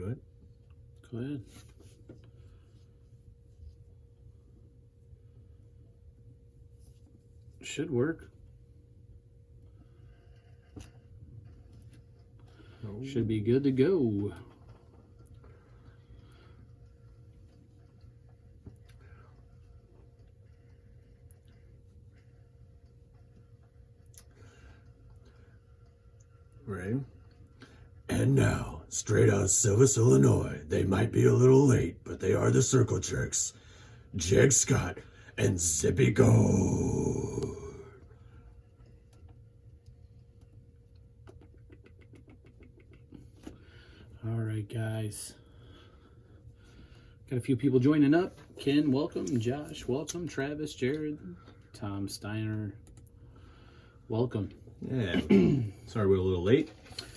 do it. Go ahead. Should work. Oh. Should be good to go. Right. And now, straight out of Silvis, Illinois, they might be a little late, but they are the Circle Jerks. Jeg Scott and Zippy Gold. All right, guys. Got a few people joining up. Ken, welcome. Josh, welcome. Travis, Jared, Tom Steiner, welcome. Yeah. Sorry we're a little late.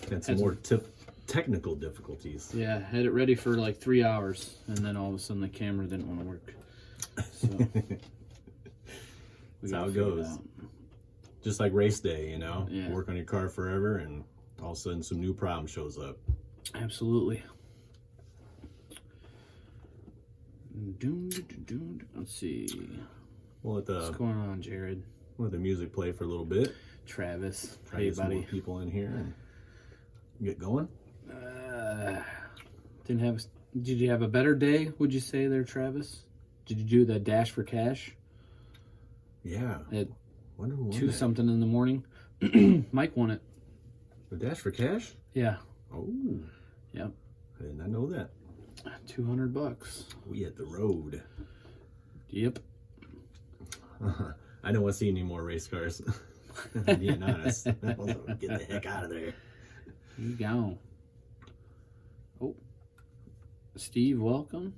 Had some more technical difficulties. Yeah, had it ready for like 3 hours, and then all of a sudden the camera didn't want to work. So That's how it goes. Just like race day, you know? Yeah. Work on your car forever, and all of a sudden some new problem shows up. Absolutely. Let's see. We'll let What's going on, Jared? the music play for a little bit. Travis. Try to Hey, get some more buddy. people in here and get going. Did you have a better day, would you say there, Travis? Did you do the Dash for Cash Yeah. at Wonder who won 2 that. something in the morning? Mike won it. The Dash for Cash? Yeah. Oh. Yep. I did not know that. $200. We hit the road. Yep. I don't want to see any more race cars. Being honest. Get the heck out of there. You go. Oh. Steve, welcome.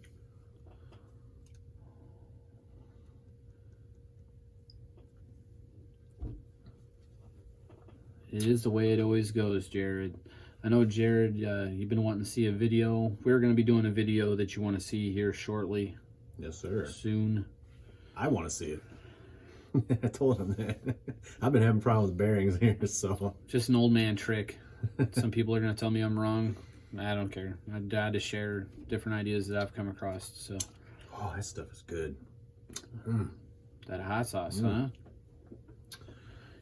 It is the way it always goes, Jared. I know, Jared, you've been wanting to see a video. We're going to be doing a video that you want to see here shortly. Yes, sir. Soon. I want to see it. I told him that. I've been having problems with bearings here, so. Just an old man trick. Some people are going to tell me I'm wrong. I don't care. I died to share different ideas that I've come across. So. Oh, that stuff is good. That hot sauce, huh?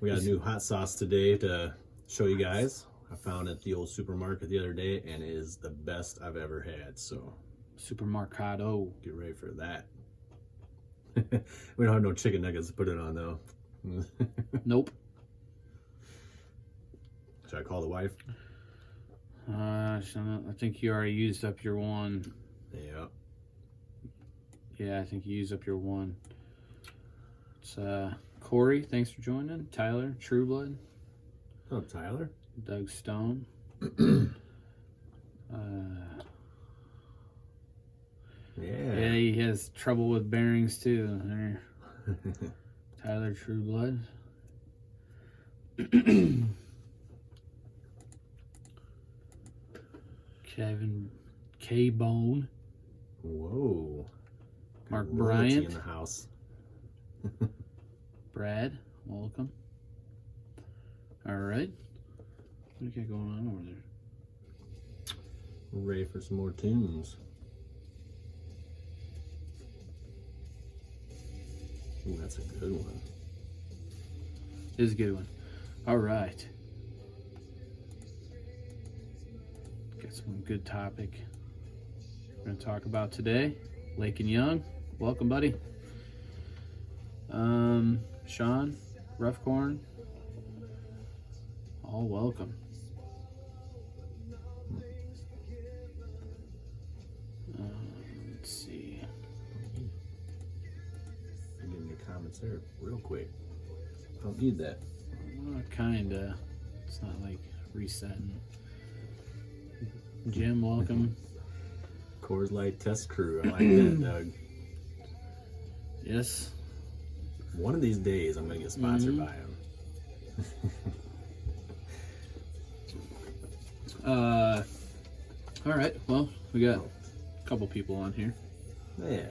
We got a new hot sauce today to show you guys. I found it at the old supermarket the other day, and it is the best I've ever had. So Supermercado. get ready for that. We don't have no chicken nuggets to put it on, though. Nope. Should I call the wife? I think you already used up your one. Yeah. Yeah, I think you used up your one. It's Corey, thanks for joining. Tyler, Trueblood. Oh, Tyler. Doug Stone. Yeah, he has trouble with bearings too. There. Tyler Trueblood. Kevin K Bone. Whoa. Mark Royalty Bryant. in the house. Brad, welcome. All right. What do you got going on over there? We're ready for some more tunes. Ooh, that's a good one. This is a good one. All right. Got some good topic we're going to talk about today. Lake and Young, welcome, buddy. Sean, Roughcorn, all welcome. Let's see. I'm getting your comments there real quick. Don't need that. Kinda. It's not like resetting. Jim, welcome. Coors Light Test Crew. I like that, Doug. Yes. One of these days, I'm going to get sponsored by them. All right. Well, we got a couple people on here. Yeah.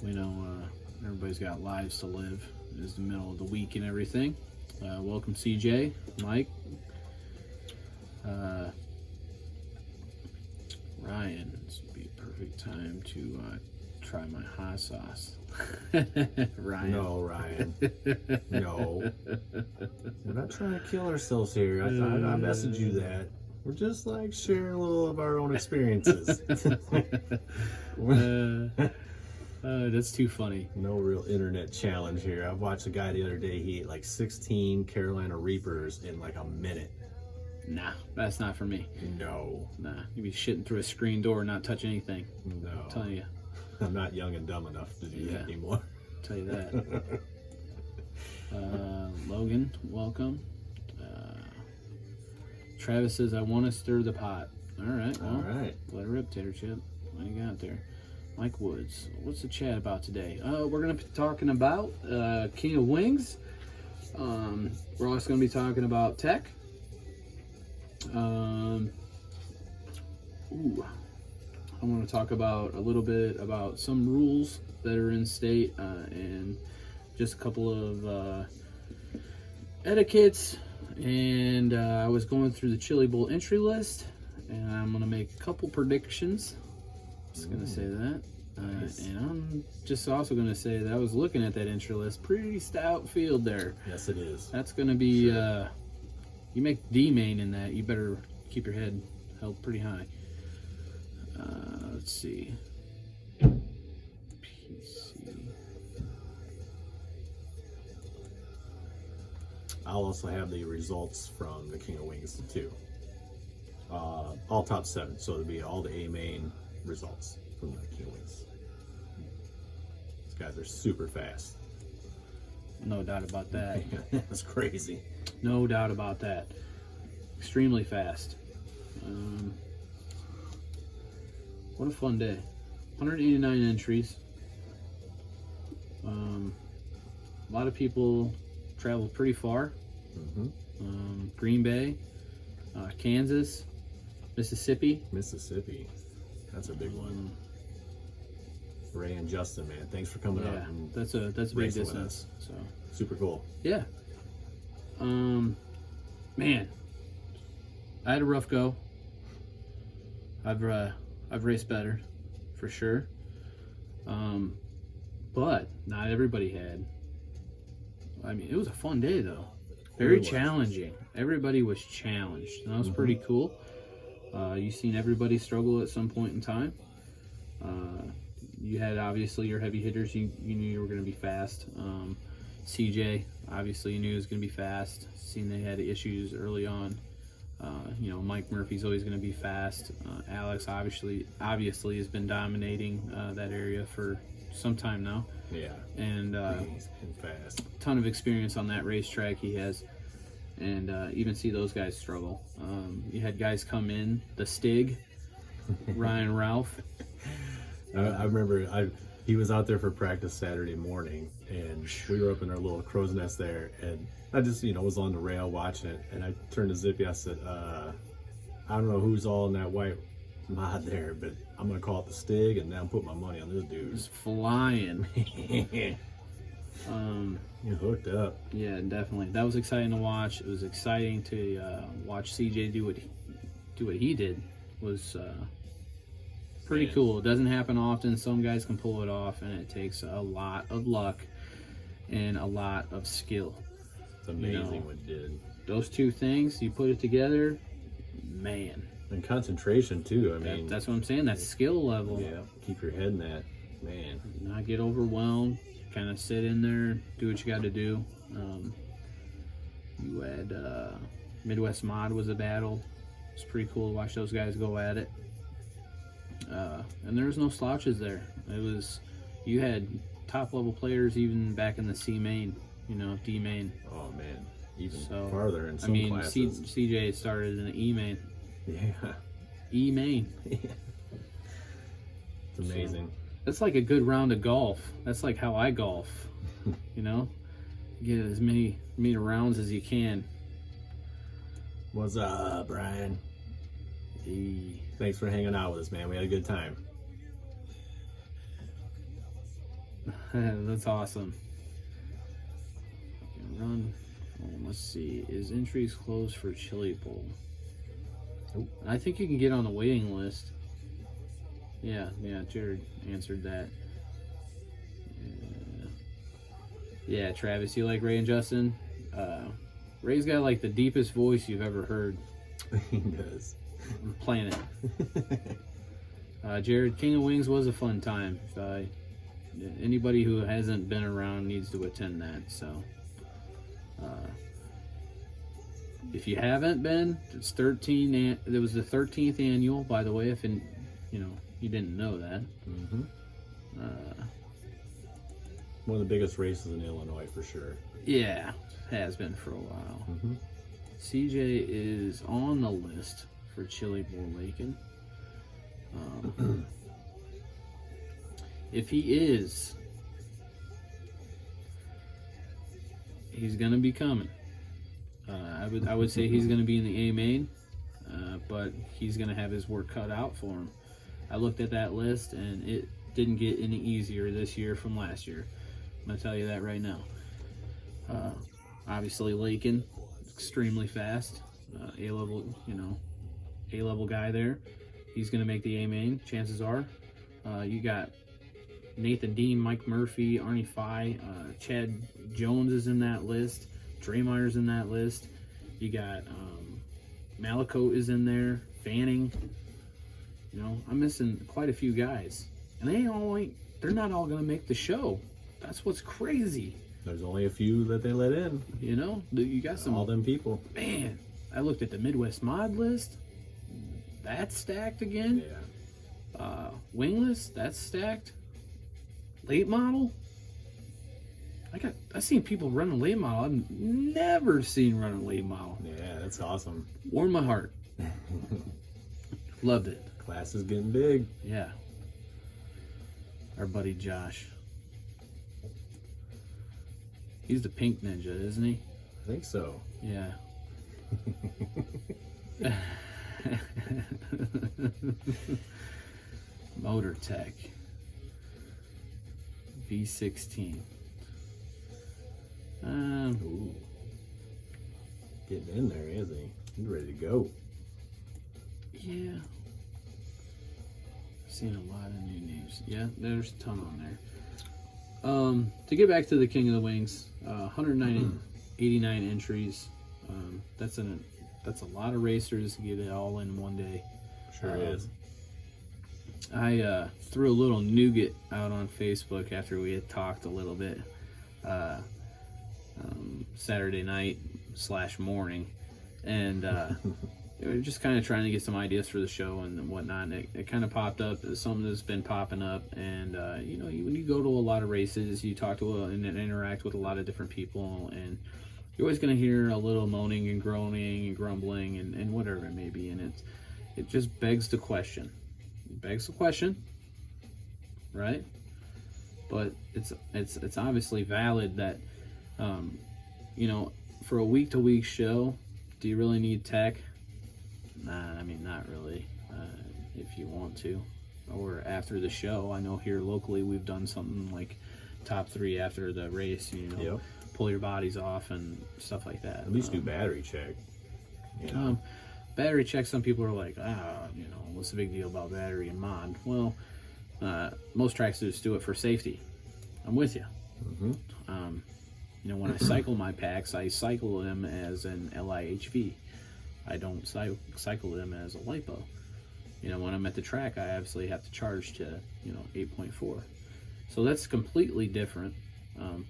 We know everybody's got lives to live. It is the middle of the week and everything. Welcome, CJ, Mike. Ryan, this would be a perfect time to try my hot sauce. Ryan. No, Ryan. No. We're not trying to kill ourselves here. I messaged you that. We're just like sharing a little of our own experiences. That's too funny. No real internet challenge here. I watched a guy the other day. He ate like 16 Carolina Reapers in like a minute. Nah, that's not for me. No. Nah, you'd be shitting through a screen door and not touch anything. No. I'm telling you. I'm not young and dumb enough to do that anymore. I'll tell you that. Logan, welcome. Travis says, I want to stir the pot. All right. Well, All right. let her rip, Tater Chip. What do you got there? Mike Woods. What's the chat about today? We're going to be talking about King of Wings. We're also going to be talking about tech. I want to talk about a little bit about some rules that are in state and just a couple of etiquettes. And I was going through the Chili Bowl entry list, and I'm going to make a couple predictions. Just going to say that. Nice. And I'm just also going to say that I was looking at that entry list. Pretty stout field there. Yes, it is. That's going to be, you make D main in that, you better keep your head held pretty high. Let's see. PC. I'll also have the results from the King of Wings too. All top 7, so it'll be all the A main results from the King of Wings. These guys are super fast. No doubt about that. That's crazy. No doubt about that. Extremely fast. What a fun day. 189 entries. A lot of people traveled pretty far. Green Bay, Kansas, Mississippi. Mississippi. That's a big one. Ray and Justin, man, thanks for coming up. Yeah, And that's a big racing with distance. us. So Super cool. yeah. Man, I had a rough go. I've raced better, for sure. But not everybody had. I mean, it was a fun day though. Very It was. challenging. Everybody was challenged. And that was pretty cool. You've seen everybody struggle at some point in time. You had obviously your heavy hitters. You knew you were going to be fast. CJ, obviously, you knew he was going to be fast. Seen they had issues early on. Mike Murphy's always going to be fast. Alex obviously has been dominating that area for some time now. Yeah. And He's been fast. ton of experience on that racetrack he has. And even see those guys struggle. You had guys come in, the Stig, Ryan Ralph. I remember he was out there for practice Saturday morning, and we were up in our little crow's nest there, and I just, was on the rail watching it, and I turned to Zippy, I said, I don't know who's all in that white mod there, but I'm going to call it the Stig, and now I'm putting my money on this dude. Just flying. You hooked up. Yeah, definitely. That was exciting to watch. It was exciting to watch CJ do what he did. It was pretty Man. cool. It doesn't happen often. Some guys can pull it off, and it takes a lot of luck and a lot of skill. It's amazing what he did. Those two things, you put it together, man. And concentration, too. I mean, That's what I'm saying. That skill level. yeah, keep your head in that. Man. Not get overwhelmed. Kind of sit in there, do what you got to do. You had Midwest Mod was a battle. It's pretty cool to watch those guys go at it. And there was no slouches there. You had top level players even back in the C main, D main. Oh, man. Even So, farther in some classes. CJ started in the E main. Yeah. E main. It's amazing. That's like a good round of golf. That's like how I golf. Get as many rounds as you can. What's up, Brian? Hey. Thanks for hanging out with us, man. We had a good time. That's awesome. Run. Let's see. Is entries closed for Chili Bowl? Nope. I think you can get on the waiting list. Yeah, Jared answered that. Yeah, Travis, you like Ray and Justin? Ray's got like the deepest voice you've ever heard He does. on the planet. Jared, King of Wings was a fun time. Anybody who hasn't been around needs to attend that. So, if you haven't been, it's 13. There was the 13th annual, by the way. If you didn't know that. Mm-hmm. One of the biggest races in Illinois for sure. Yeah, has been for a while. Mm-hmm. CJ is on the list for Chili Bowl Lakin. If he is, he's gonna be coming. I would say he's gonna be in the A main, but he's gonna have his work cut out for him. I looked at that list and it didn't get any easier this year from last year. I'm gonna tell you that right now. Obviously Lakin, extremely fast, A-level guy there. He's gonna make the A main. Chances are. You got Nathan Dean, Mike Murphy, Arnie Fye, Chad Jones is in that list. Draymeyer's in that list. You got Malicote is in there. Fanning. I'm missing quite a few guys, and they're not all gonna make the show. That's what's crazy. There's only a few that they let in. You got some. All them people. Man, I looked at the Midwest Mod list. That's stacked again. Yeah. Wingless, that's stacked. Late model. I seen people run a late model. I've never seen run a late model. Yeah, that's awesome. Warmed my heart. Loved it. Class is getting big. Yeah. Our buddy Josh. He's the pink ninja, isn't he? I think so. Yeah. Motor Tech V16. Ooh. Getting in there, isn't he? He's ready to go. Yeah. Seen a lot of new names. Yeah, there's a ton on there. To get back to the King of the Wings, 189 entries. That's a lot of racers to get it all in one day. Sure is. I threw a little nougat out on Facebook after we had talked a little bit Saturday night / morning, and we were just kind of trying to get some ideas for the show and whatnot. And it kind of popped up as something that's been popping up. And when you go to a lot of races, you talk to and interact with a lot of different people, and you're always going to hear a little moaning and groaning and grumbling and whatever it may be. And it just begs the question. Right? But it's obviously valid that for a week-to-week show, do you really need tech? Nah, I mean, not really. If you want to, or after the show, I know here locally we've done something like top 3 after the race. Yep. Pull your bodies off and stuff like that. At least do battery check. Battery check. Some people are like, what's the big deal about battery and mod? Well, most tracks just do it for safety. I'm with you. Mm-hmm. When I cycle my packs, I cycle them as an LIHV. I don't cycle them as a LiPo. When I'm at the track, I obviously have to charge to 8.4. So that's completely different.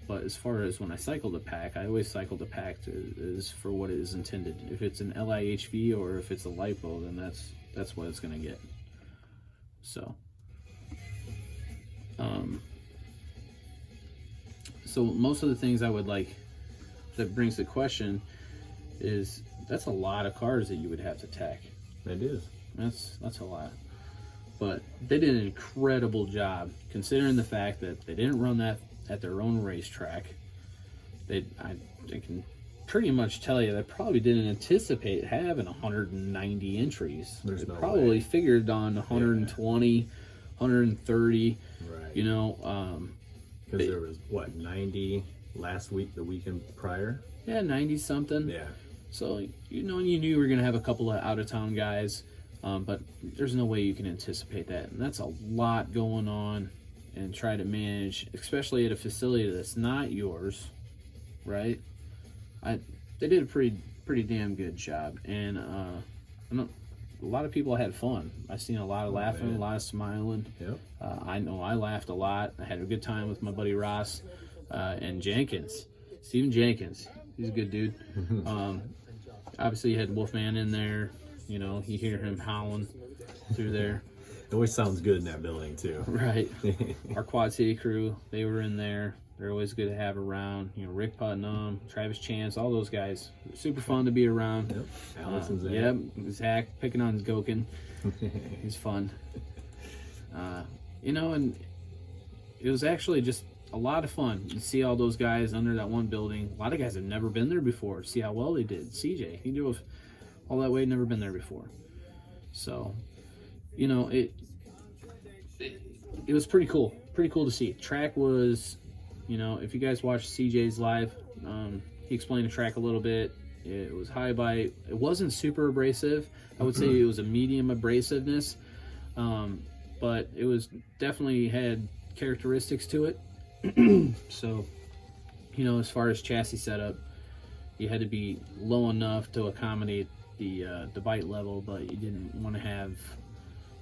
But as far as when I cycle the pack, I always cycle the pack is for what it is intended. If it's an LIHV or if it's a LiPo, then that's what it's going to get. So, so most of the things I would like that brings the question is that's a lot of cars that you would have to tack. It is. That's a lot. But they did an incredible job considering the fact that they didn't run that at their own racetrack. I can pretty much tell you they probably didn't anticipate having 190 entries. There's they no probably way. figured on 120, 130. Right. Because there was 90 last week, the weekend prior. Yeah, 90 something. Yeah. So you knew you were gonna have a couple of out of town guys. But there's no way you can anticipate that. And that's a lot going on and try to manage, especially at a facility that's not yours, right? They did a pretty damn good job. And I know a lot of people had fun. I've seen a lot of laughing, a lot of smiling. Yep. I know I laughed a lot. I had a good time with my buddy Ross and Jenkins. Steven Jenkins. He's a good dude. Obviously, you had Wolfman in there. You know, you hear him howling through there. It always sounds good in that building, too. Right. Our Quad City crew, they were in there. They're always good to have around. You know, Rick Putnam, Travis Chance, all those guys. Super fun to be around. Yep. Alex and Zach. Yep. Zach picking on Gokin. He's fun. You know, and it was actually just a lot of fun. You see all those guys under that one building. A lot of guys have never been there before. See how well they did. CJ, he drove all that way, never been there before. So, you know, it was pretty cool. Pretty cool to see. Track was, you know, if you guys watched CJ's live, he explained the track a little bit. It was high bite. It wasn't super abrasive. I would say it was a medium abrasiveness, but it was definitely had characteristics to it. So, you know, as far as chassis setup, you had to be low enough to accommodate the bite level, but you didn't want to have,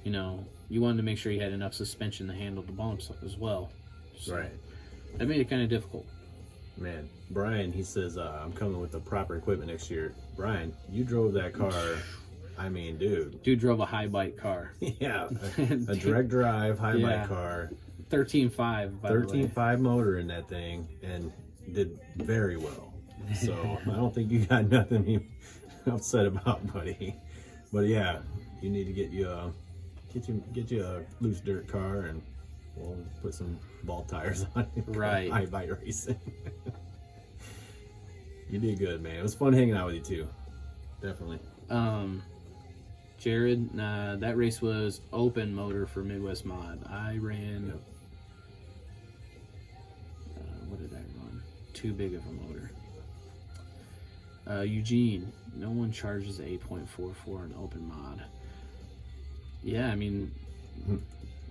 you know, you wanted to make sure you had enough suspension to handle the bumps as well. So Right. that made it kind of difficult. Man, Brian, he says, I'm coming with the proper equipment next year. Brian, you drove that car. I mean, dude. Dude drove a high bite car. Yeah. A direct drive, high Yeah. bike car. 13.5, by the way. 13.5 motor in that thing and did very well. So I don't think you got nothing to be upset about, buddy. But yeah, you need to get you a loose dirt car and we'll put some ball tires on it. Right. High bike racing. You did good, man. It was fun hanging out with you too. Definitely. Jared, that race was open motor for Midwest Mod. I ran, what did I run? Too big of a motor. Eugene, no one charges 8.44 in open mod. Yeah, I mean,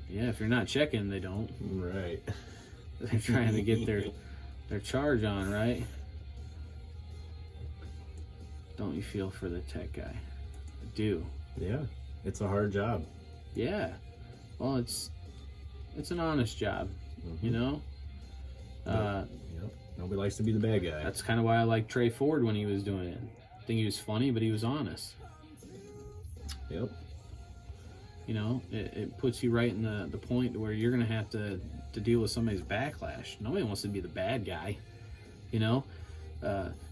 yeah, if you're not checking, they don't. Right. They're trying to get their charge on, right? Don't you feel for the tech guy? I do. Yeah. It's a hard job. Yeah. Well, it's an honest job, you know? Yep. Nobody likes to be the bad guy. That's kind of why I like Trey Ford when he was doing it. I think he was funny, but he was honest. Yep. You know, it puts you right in the point where you're going to have to deal with somebody's backlash. Nobody wants to be the bad guy, you know?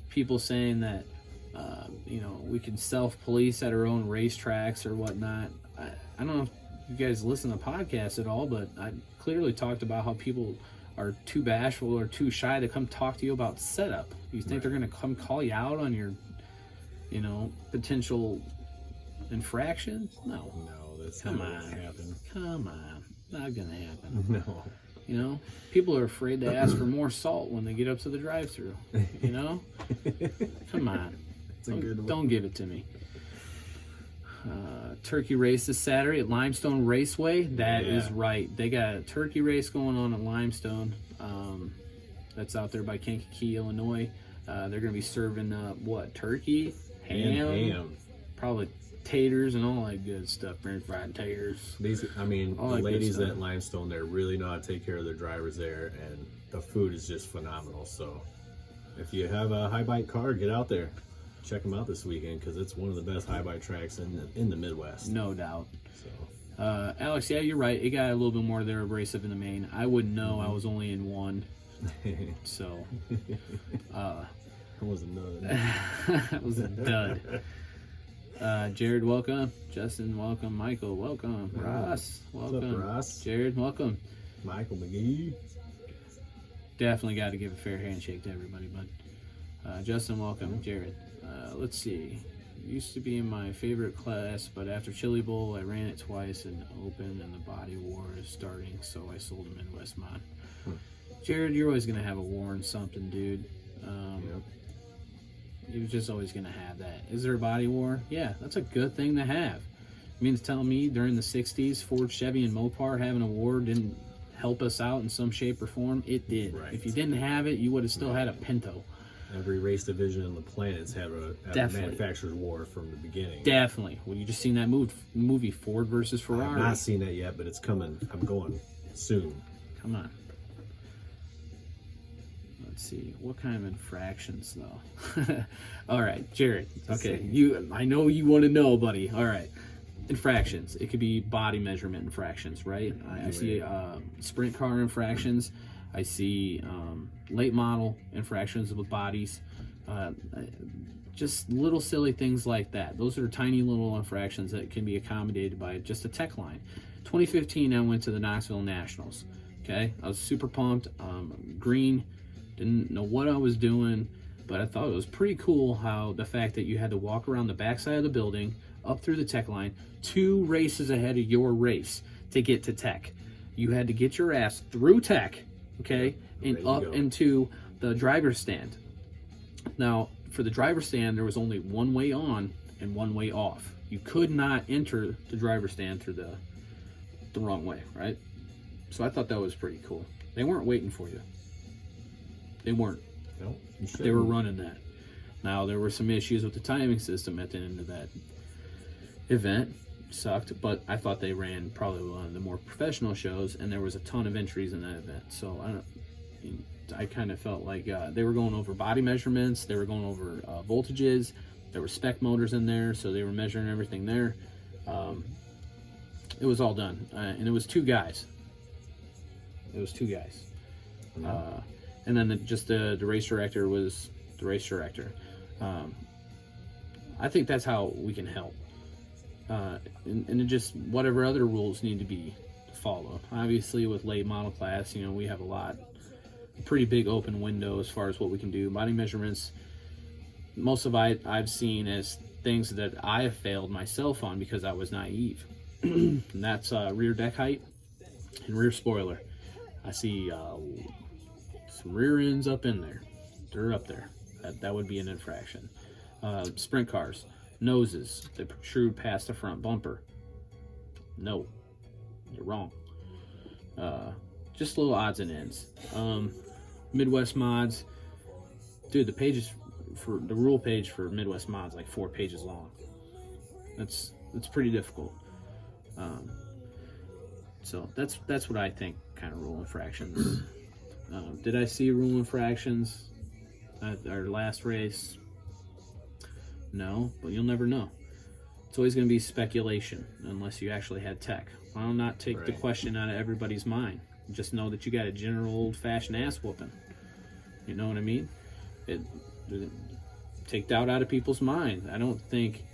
People saying that, you know, we can self-police at our own racetracks or whatnot. I don't know if you guys listen to podcasts at all, but I clearly talked about how people are too bashful or too shy to come talk to you about setup. You think they're going to come call you out on your, you know, potential infractions? No. No, that's Come not on. gonna happen. Come on. Not going to happen. No. You know, people are afraid to ask for more salt when they get up to the drive-thru. You know? Come on. It's a good one. Don't give it to me. Turkey race this Saturday at Limestone Raceway. That is right. They got a turkey race going on at Limestone. That's out there by Kankakee, Illinois. They're going to be serving turkey, ham, probably taters and all that good stuff. French fried taters. The All that good ladies stuff. at Limestone there really know how to take care of their drivers there, and the food is just phenomenal. So if you have a high bike car, get out there. Check them out this weekend because it's one of the best high bike tracks in the Midwest. No doubt. So Alex, yeah, you're right. It got a little bit more there abrasive in the main. I wouldn't know. I was only in one. So I wasn't none. that was a dud. Jared, welcome. Justin, welcome. Michael, welcome. Ross, welcome. What's up, Ross? Jared, welcome. Michael McGee. Definitely got to give a fair handshake to everybody, bud. Justin, welcome. Jared, let's see. Used to be in my favorite class, but after Chili Bowl, I ran it twice in open, and the body war is starting, so I sold a Midwest mod. Jared, you're always gonna have a war in something, dude. Yep. You're just always gonna have that. Is there a body war? Yeah, that's a good thing to have. You mean to tell me during the 60s, Ford, Chevy, and Mopar having a war didn't help us out in some shape or form? It did. Right. If you didn't have it, you would have still had a Pinto. Every race division on the planet's had a manufacturer's war from the beginning. Definitely. Well, you just seen that movie Ford versus Ferrari. I've not seen that yet, but it's coming. I'm going soon. Come on. Let's see. What kind of infractions, though? All right, Jared. Okay, I know you want to know, buddy. All right. Infractions. It could be body measurement infractions, right? I see sprint car infractions. I see late model infractions with bodies. Just little silly things like that. Those are tiny little infractions that can be accommodated by just a tech line. 2015, I went to the Knoxville Nationals. Okay, I was super pumped. Green, didn't know what I was doing, but I thought it was pretty cool how the fact that you had to walk around the backside of the building, up through the tech line, 2 races ahead of your race to get to tech. You had to get your ass through tech, okay, and up into the driver's stand. Now, for the driver's stand, there was only one way on and one way off. You could not enter the driver's stand through the wrong way, right? So I thought that was pretty cool. They weren't waiting for you. They weren't. No, They were running that. Now, there were some issues with the timing system at the end of that event. Sucked, but I thought they ran probably one of the more professional shows, and there was a ton of entries in that event. So I kind of felt like they were going over body measurements, they were going over voltages, there were spec motors in there, so they were measuring everything there. It was all done, and it was 2 guys. It was 2 guys. And then the race director was the race director. I think that's how we can help. And it just whatever other rules need to be followed. Obviously, with late model class, we have a pretty big open window as far as what we can do. Body measurements, most of I've seen as things that I have failed myself on because I was naive. And that's rear deck height and rear spoiler. I see some rear ends up in there. They're up there. That would be an infraction. Sprint cars, noses that protrude past the front bumper. No, you're wrong. Just little odds and ends. Midwest mods, dude. The rule page for Midwest mods like 4 pages long. That's pretty difficult. So that's what I think kind of rule infractions. Did I see rule infractions at our last race? No, but you'll never know. It's always going to be speculation unless you actually had tech. Why not take the question out of everybody's mind? Just know that you got a general old-fashioned ass whooping. You know what I mean? Take doubt out of people's minds. I don't think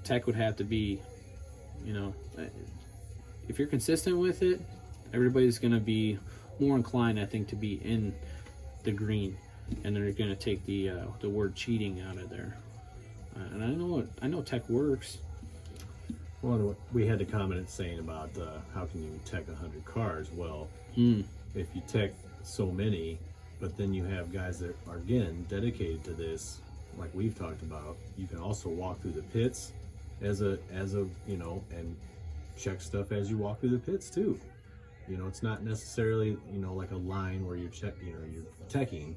tech would have to be, if you're consistent with it, everybody's going to be more inclined, I think, to be in the green, and they're going to take the word cheating out of there. And I know tech works. Well, we had the comment saying about how can you tech 100 cars? Well, if you tech so many, but then you have guys that are again dedicated to this, like we've talked about, you can also walk through the pits as a and check stuff as you walk through the pits too. It's not necessarily like a line where you're you're teching.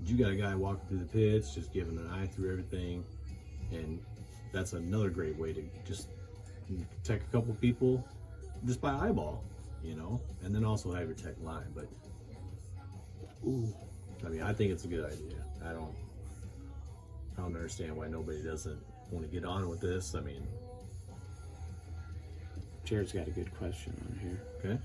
You got a guy walking through the pits, just giving an eye through everything, and that's another great way to just tech a couple people just by eyeball, and then also have your tech line. But I think it's a good idea. I don't understand why nobody doesn't want to get on with this. Jared's got a good question on here. Okay.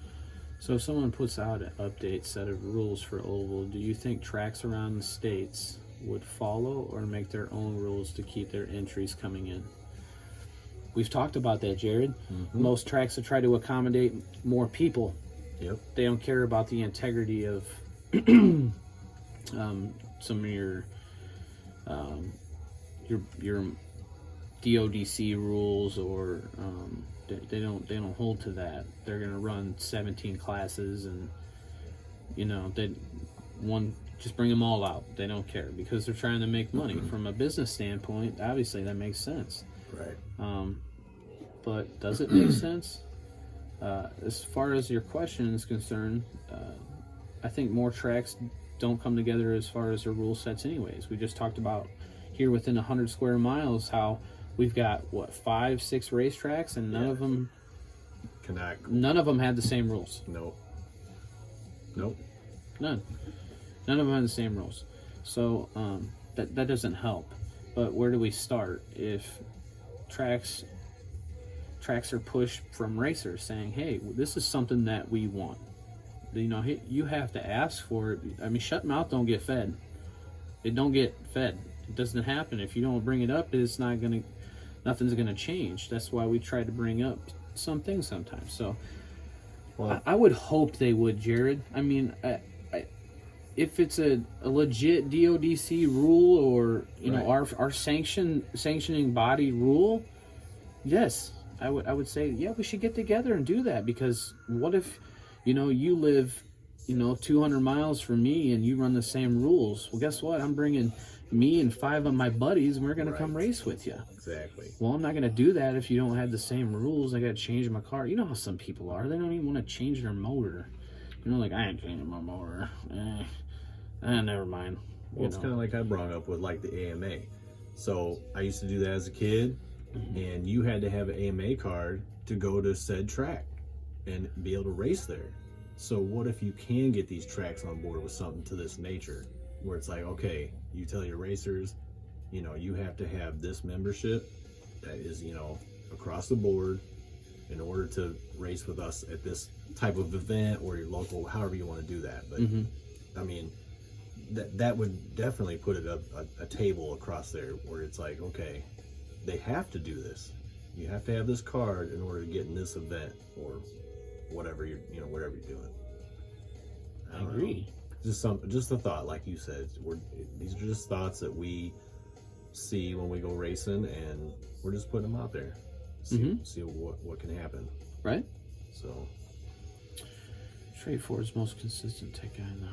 So if someone puts out an update set of rules for oval, do you think tracks around the states would follow or make their own rules to keep their entries coming in? We've talked about that, Jared. Mm-hmm. Most tracks will try to accommodate more people. Yep. They don't care about the integrity of some of your DODC rules, or they don't hold to that. They're gonna run 17 classes, and just bring them all out. They don't care because they're trying to make money. From a business standpoint, obviously that makes sense. Right. but does it make sense? As far as your question is concerned, I think more tracks don't come together as far as their rule sets anyways. We just talked about here within 100 square miles how we've got, 5, 6 racetracks, and none of them had the same rules. Nope. None of them had the same rules. So that doesn't help. But where do we start if tracks are pushed from racers saying, hey, this is something that we want? You know, you have to ask for it. I mean, shut mouth don't get fed. It don't get fed. It doesn't happen. If you don't bring it up, nothing's gonna change. That's why we try to bring up some things sometimes. So I would hope they would, Jared. I mean, if it's a legit DODC rule or know our sanctioning body rule, yes, I would say we should get together and do that. Because what if you live 200 miles from me and you run the same rules? Well, guess what? I'm bringing me and 5 of my buddies and we're gonna come race with you. Exactly. Well, I'm not gonna do that if you don't have the same rules. I gotta change my car. You know how some people are. They don't even want to change their motor. Like, I ain't changing my motor. Never mind. Well, it's kind of like I brought up with like the AMA. So I used to do that as a kid, and you had to have an AMA card to go to said track and be able to race there. So what if you can get these tracks on board with something to this nature, where it's like, okay, you tell your racers, you have to have this membership that is, across the board in order to race with us at this type of event or your local, however you want to do that. But I mean, that would definitely put it a table across there where it's like, okay, they have to do this. You have to have this card in order to get in this event or whatever whatever you're doing. I agree. Just a thought, like you said. These are just thoughts that we see when we go racing, and we're just putting them out there. See what can happen. Right. So, straightforward's most consistent tech guy now.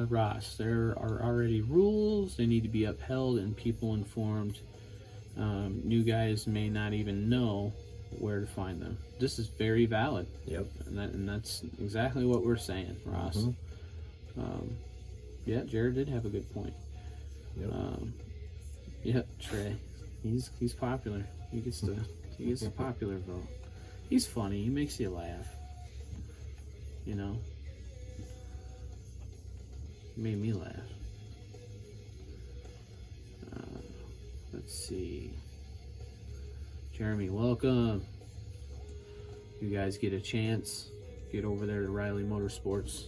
Ross, there are already rules. They need to be upheld and people informed. New guys may not even know where to find them. This is very valid. Yep. And that's exactly what we're saying, Ross. Yeah, Jared did have a good point. Yep. Trey. He's popular. He gets the popular vote. He's funny. He makes you laugh. He made me laugh. Let's see. Jeremy, welcome. You guys get a chance, get over there to Riley Motorsports.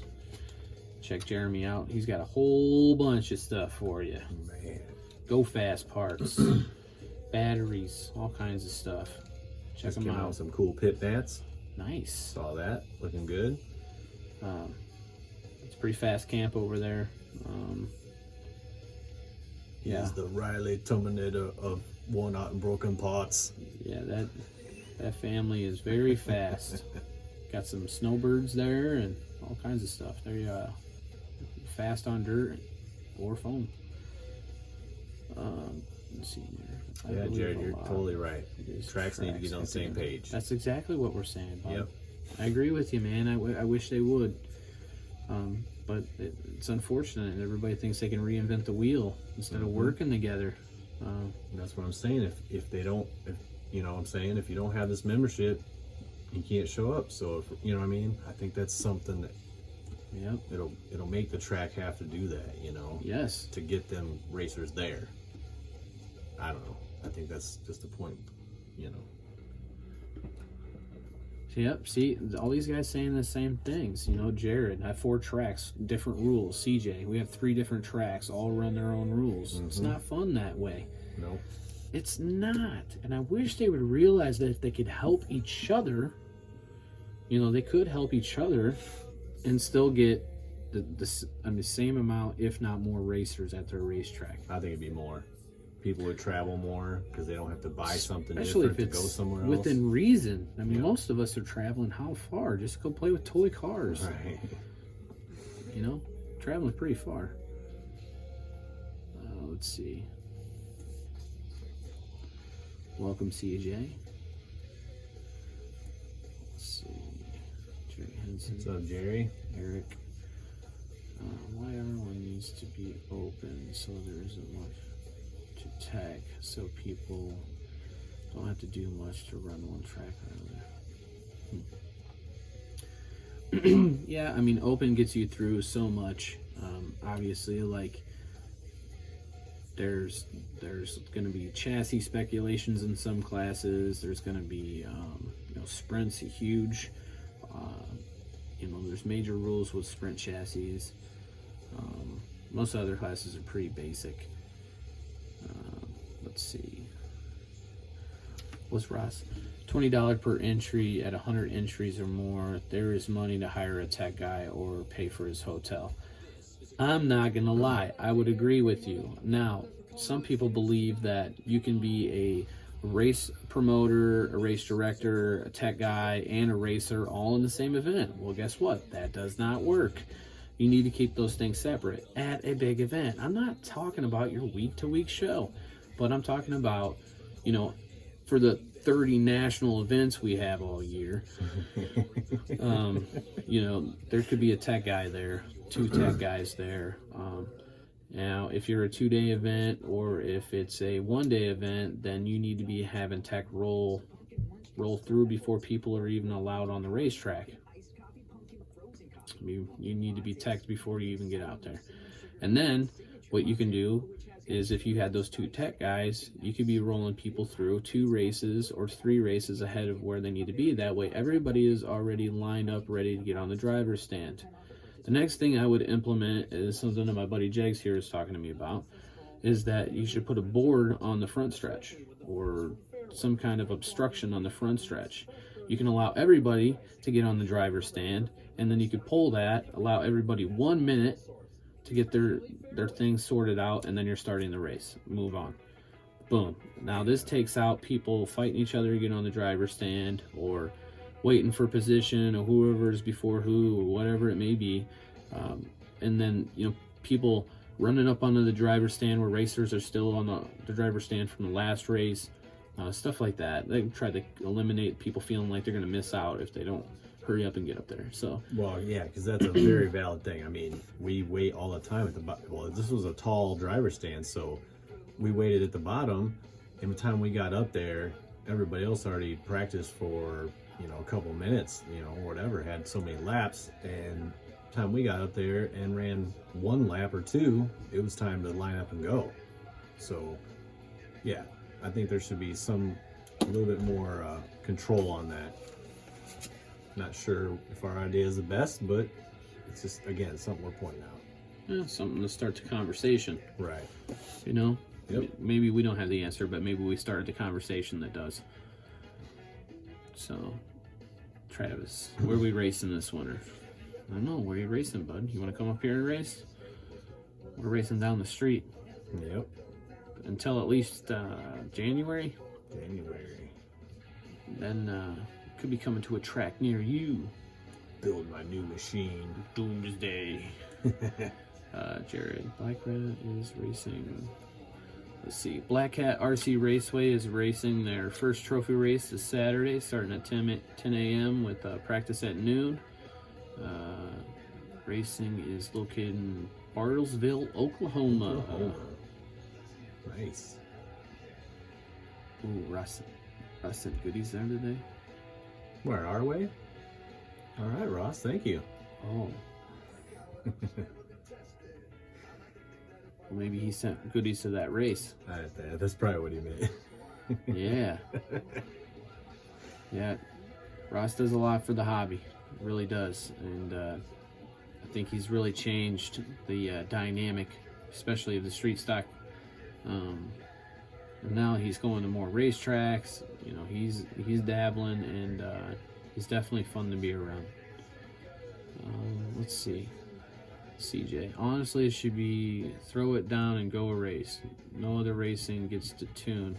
Check Jeremy out. He's got a whole bunch of stuff for you. Man. Go fast parts, batteries, all kinds of stuff. Check them out. Some cool pit mats. Nice. Saw that. Looking good. It's a pretty fast camp over there. He's the Riley Terminator of worn out and broken parts. Yeah, that family is very fast. Got some snowbirds there and all kinds of stuff. They're fast on dirt or foam. Let's see here. Yeah, Jared, you're totally right. Tracks need to get on the same page. That's exactly what we're saying, Bob. Yep. I agree with you, man. I wish they would. But it's unfortunate. Everybody thinks they can reinvent the wheel instead of working together. That's what I'm saying. If they don't, if you don't have this membership, you can't show up. So if you know what I mean, I think that's something that it'll make the track have to do that. Yes. To get them racers there. I don't know. I think that's just a point. Yep. See, all these guys saying the same things. Jared, I have 4 tracks, different rules. CJ, we have 3 different tracks, all run their own rules. It's not fun that way. No. It's not. And I wish they would realize that if they could help each other, they could help each other and still get the same amount, if not more, racers at their racetrack. I think it'd be more. People would travel more because they don't have to buy something Especially different to go somewhere else. Within reason. I mean, most of us are traveling how far? Just to go play with toy cars. Right. Traveling pretty far. Let's see. Welcome, CJ. Let's see. Jerry Henson. What's up, Jerry? Eric. Why everyone needs to be open so there isn't much to tech, so people don't have to do much to run one track or another. Yeah, I mean, open gets you through so much. Obviously, like there's going to be chassis speculations in some classes. There's going to be sprints huge. There's major rules with sprint chassis. Most other classes are pretty basic. Let's see. What's Ross? $20 per entry at 100 entries or more. There is money to hire a tech guy or pay for his hotel. I'm not gonna lie, I would agree with you. Now, some people believe that you can be a race promoter, a race director, a tech guy, and a racer all in the same event. Well, guess what? That does not work. You need to keep those things separate at a big event. I'm not talking about your week-to-week show, but I'm talking about, for the 30 national events we have all year, there could be a tech guy there, 2 tech guys there. Now, if you're a 2-day event or if it's a 1-day event, then you need to be having tech roll through before people are even allowed on the racetrack. You need to be teched before you even get out there. And then what you can do is, if you had those 2 tech guys, you could be rolling people through 2 races or 3 races ahead of where they need to be. That way everybody is already lined up, ready to get on the driver's stand. The next thing I would implement is something that my buddy Jegs here is talking to me about, is that you should put a board on the front stretch or some kind of obstruction on the front stretch. You can allow everybody to get on the driver's stand, and then you could pull that, allow everybody 1 minute to get their things sorted out, and then you're starting the race. Move on. Boom. Now this takes out people fighting each other to get on the driver's stand, or waiting for position, or whoever's before who, or whatever it may be. And then, people running up onto the driver's stand where racers are still on the driver's stand from the last race. Stuff like that. They try to eliminate people feeling like they're going to miss out if they don't hurry up and get up there. So, well, yeah, because that's a very valid thing. I mean, we wait all the time at the bottom. Well, this was a tall driver stand, so we waited at the bottom. And by the time we got up there, everybody else already practiced for a couple minutes, whatever, had so many laps. And by the time we got up there and ran 1 lap or 2, it was time to line up and go. So, yeah, I think there should be a little bit more control on that. Not sure if our idea is the best, but it's just, again, something we're pointing out. Yeah, something to start the conversation. Right. Yep. Maybe we don't have the answer, but maybe we started the conversation that does. So, Travis, where are we racing this winter? I don't know. Where are you racing, bud? You want to come up here and race? We're racing down the street. Yep. Until at least January. Then could be coming to a track near you. Build my new machine. Doomsday. Jared, Black Rat is racing. Let's see. Black Cat RC Raceway is racing their first trophy race this Saturday, starting at 10 a.m. with practice at noon. Racing is located in Bartlesville, Oklahoma. Nice. Ooh, Russ sent goodies there today. Where, our way? All right, Ross, thank you. Oh. Well, maybe he sent goodies to that race. That's probably what he meant. Yeah. Yeah. Ross does a lot for the hobby. Really does. And I think he's really changed the dynamic, especially of the street stock. And now he's going to more racetracks. He's dabbling, and he's definitely fun to be around. Let's see. CJ. Honestly, it should be throw it down and go a race. No other racing gets to tune.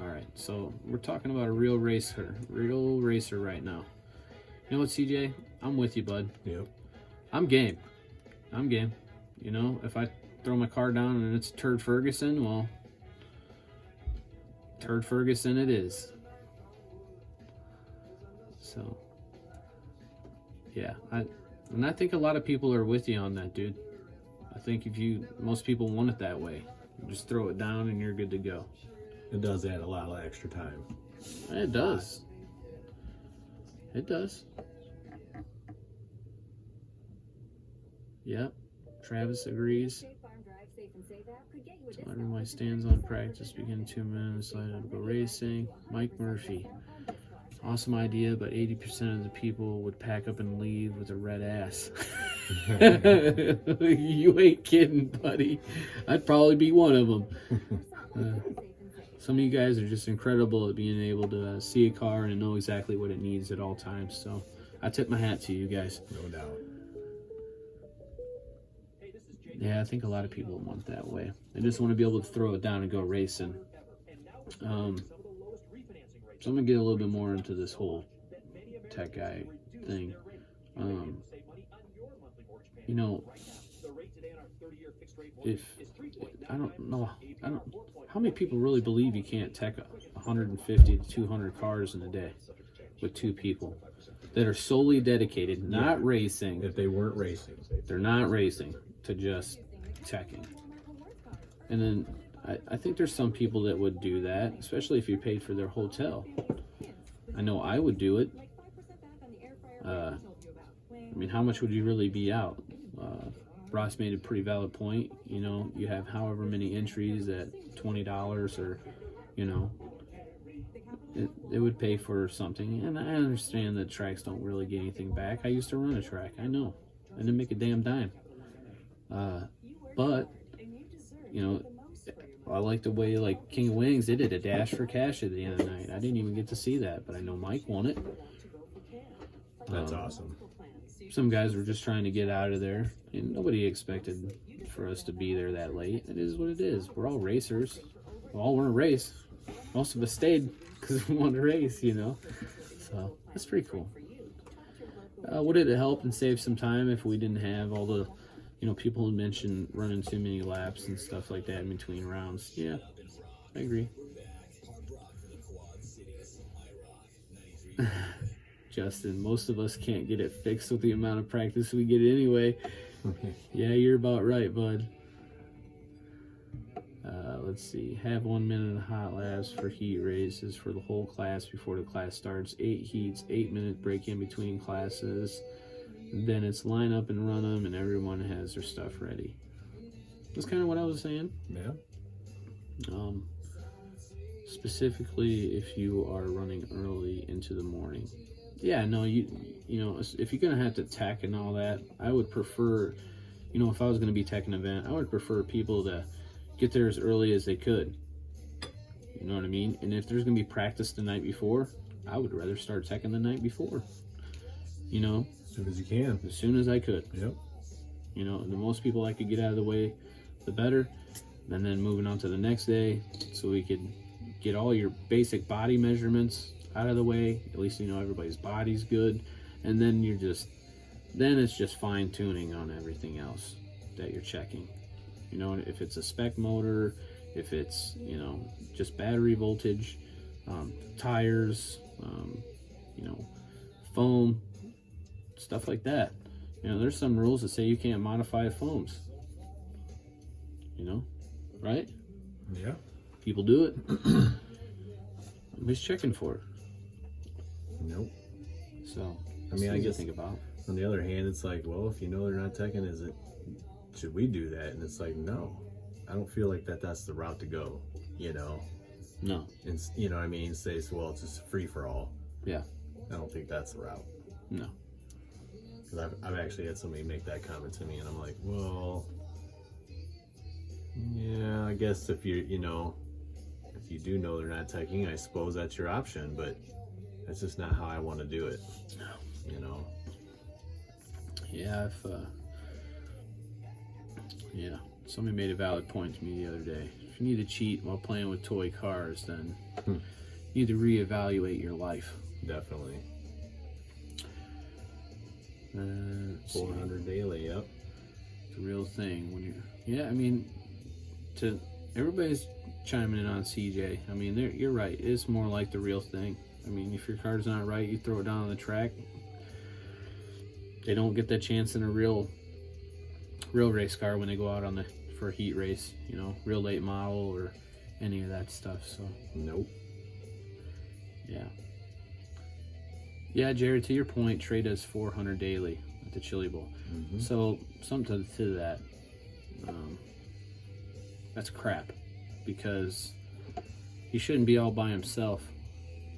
Alright, so we're talking about a real racer right now. You know what, CJ? I'm with you, bud. Yep. I'm game. If I throw my car down and it's Turd Ferguson, well, Turd Ferguson it is. So, yeah, I think a lot of people are with you on that, dude. I think most people want it that way. You just throw it down and you're good to go. It does add a lot of extra time. It does. It does. Yep. Travis agrees. So everybody stands on practice. Begin 2 minutes. Line up, go racing. Mike Murphy. Awesome idea, but 80% of the people would pack up and leave with a red ass. You ain't kidding, buddy. I'd probably be one of them. Some of you guys are just incredible at being able to see a car and know exactly what it needs at all times. So I tip my hat to you guys. No doubt. Yeah, I think a lot of people want that way. They just want to be able to throw it down and go racing. So I'm going to get a little bit more into this whole tech guy thing. You know, I don't know, how many people really believe you can't tech 150 to 200 cars in a day with 2 people that are solely dedicated, not racing. If they weren't racing. They're not racing, to just teching. And then I think there's some people that would do that, especially if you paid for their hotel. I know I would do it. I mean, how much would you really be out? Ross made a pretty valid point. You know, you have however many entries at $20 or, you know, it would pay for something. And I understand that tracks don't really get anything back. I used to run a track. I know. I didn't make a damn dime. But, you know, I like the way, like, King of Wings, they did a dash for cash at the end of the night. I didn't even get to see that, but I know Mike won it. That's awesome. Some guys were just trying to get out of there, and nobody expected for us to be there that late. It is what it is. We're all racers. We all want to race. Most of us stayed because we wanted to race, you know. So that's pretty cool. Would it help and save some time if we didn't have all the, you know, people who mentioned running too many laps and stuff like that in between rounds? Yeah, I agree. Justin, most of us can't get it fixed with the amount of practice we get anyway. Yeah, you're about right, bud. Let's see. Have 1 minute of hot laps for heat races for the whole class before the class starts. 8 heats, 8-minute break in between classes. Then it's line up and run them, and everyone has their stuff ready. That's kind of what I was saying. Yeah. Specifically, if you are running early into the morning. Yeah, no, you know, if you're gonna have to tech and all that, I would prefer, you know, if I was gonna be teching an event, I would prefer people to get there as early as they could. You know what I mean? And if there's gonna be practice the night before, I would rather start teching the night before. You know, As soon as you can. as soon as I could. Yep. You know, the most people I could get out of the way, the better. And then moving on to the next day, so we could get all your basic body measurements out of the way. At least you know everybody's body's good. And then then it's just fine tuning on everything else that you're checking. You know, if it's a spec motor, if it's, you know, just battery voltage, tires, you know, foam, stuff like that. You know, there's some rules that say you can't modify foams. You know, right? Yeah. People do it. Nobody's checking for it. Nope. So, I mean, I guess think about. On the other hand, it's like, well, if you know they're not teching, should we do that? And it's like, no, I don't feel like that's the route to go, you know? No. And, you know what I mean? Say, well, it's just free for all. Yeah. I don't think that's the route. No. Because I've actually had somebody make that comment to me, and I'm like, well, yeah, I guess if you do know they're not teching, I suppose that's your option, but that's just not how I want to do it. No. You know? Yeah, somebody made a valid point to me the other day. If you need to cheat while playing with toy cars, then you need to reevaluate your life. Definitely. 400 daily, yep. It's a real thing when you're. Yeah, I mean, to everybody's chiming in on CJ. I mean, you're right. It's more like the real thing. I mean, if your car's not right, you throw it down on the track. They don't get that chance in a real race car when they go out for a heat race. You know, real late model or any of that stuff. So Nope. yeah, Jared. To your point, Trey does 400 daily at the Chili Bowl. Mm-hmm. So something to that. That's crap, because he shouldn't be all by himself,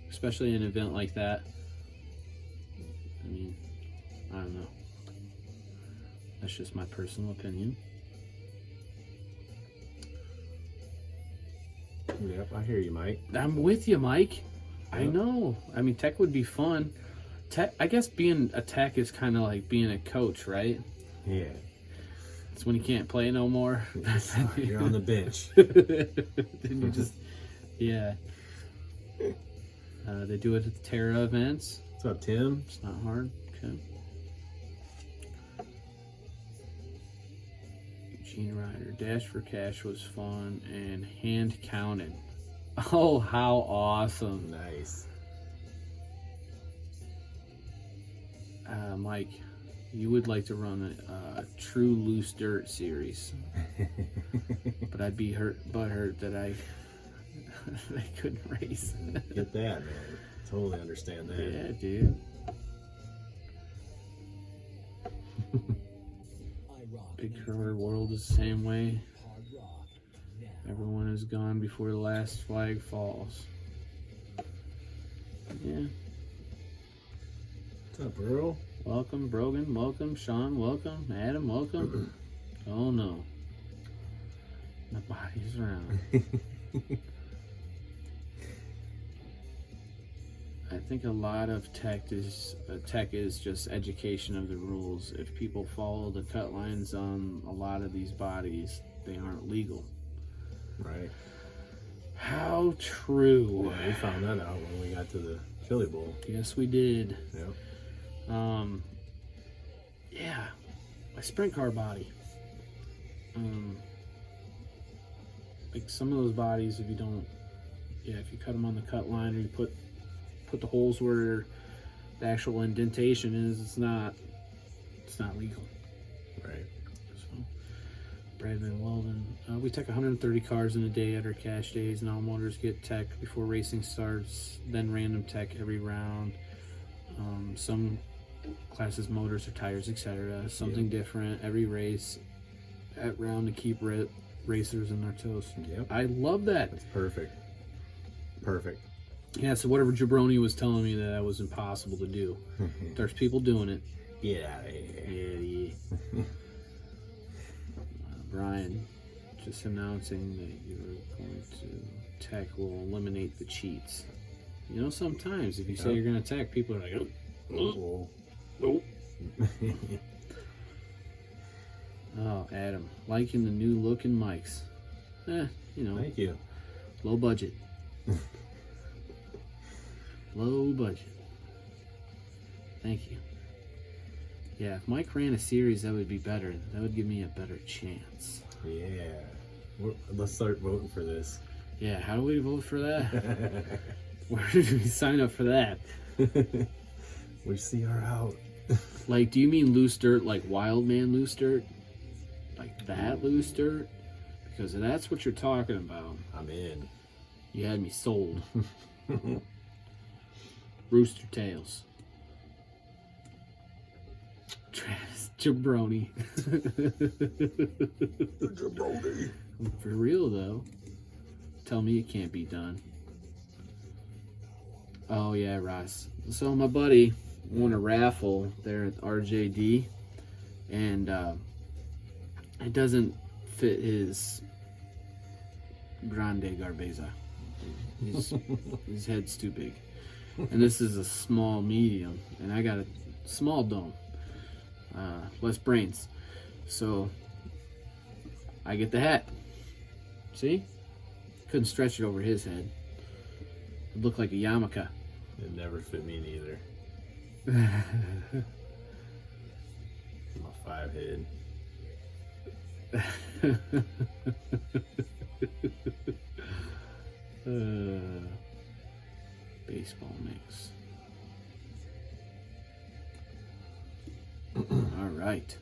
especially in an event like that. I mean, I don't know. That's just my personal opinion. Yep, I hear you, Mike. I'm with you, Mike. I Yep. know. I mean, tech would be fun. Tech, I guess being a tech is kind of like being a coach, right? Yeah. It's when you can't play no more. You're on the bench. Then you just, yeah. They do it at the Terra events. What's up, Tim? It's not hard. Okay. Eugene Ryder, Dash for Cash was fun and hand counted. Oh, how awesome. Nice. Mike, you would like to run a true loose dirt series, but I'd be butthurt that I couldn't race. Get that, man. Totally understand that. Yeah, dude. Big Curver World is the same way. Everyone is gone before the last flag falls. Yeah. What's up, Earl? Welcome, Brogan. Welcome, Sean. Welcome, Adam. Welcome. Oh no. My body's round. I think a lot of tech is just education of the rules. If people follow the cut lines on a lot of these bodies, they aren't legal. Right. How true. Yeah, we found that out when we got to the Chili Bowl. Yes, we did. Yep. Yeah, my sprint car body. Like some of those bodies, if you cut them on the cut line, or you put the holes where the actual indentation is, it's not legal. Right. So, Bradman Weldon, we tech 130 cars in a day at our cash days, and all motors get tech before racing starts, then random tech every round. Some classes, motors or tires, etc. Something different every race at round to keep racers in their toes. Yep. I love that. That's perfect. Perfect. Yeah, so whatever Jabroni was telling me that was impossible to do. There's people doing it. Get out of here. Yeah. Brian, just announcing that you're going to tech will eliminate the cheats. You know, sometimes if you say you're going to tech, people are like, oh. Oh, Adam, liking the new look in mics. You know, Thank you. low budget. Low budget. Thank you. Yeah, if Mike ran a series, that would be better. That would give me a better chance. Yeah. Let's start voting for this. Yeah, how do we vote for that? Where did we sign up for that? We see her out. Like, do you mean loose dirt like Wild Man loose dirt? Like that loose dirt? Because if that's what you're talking about, I'm in. you had me sold. Rooster Tails. Travis Jabroni. Jabroni. For real though. Tell me it can't be done. Oh yeah, Ross. So my buddy won a raffle there at RJD, and it doesn't fit his Grande Garbeza. His head's too big. And this is a small medium, and I got a small dome. Less brains. So I get the hat. See? Couldn't stretch it over his head. It looked like a yarmulke. It never fit me neither. I'm a 5 head. Baseball mix. All right.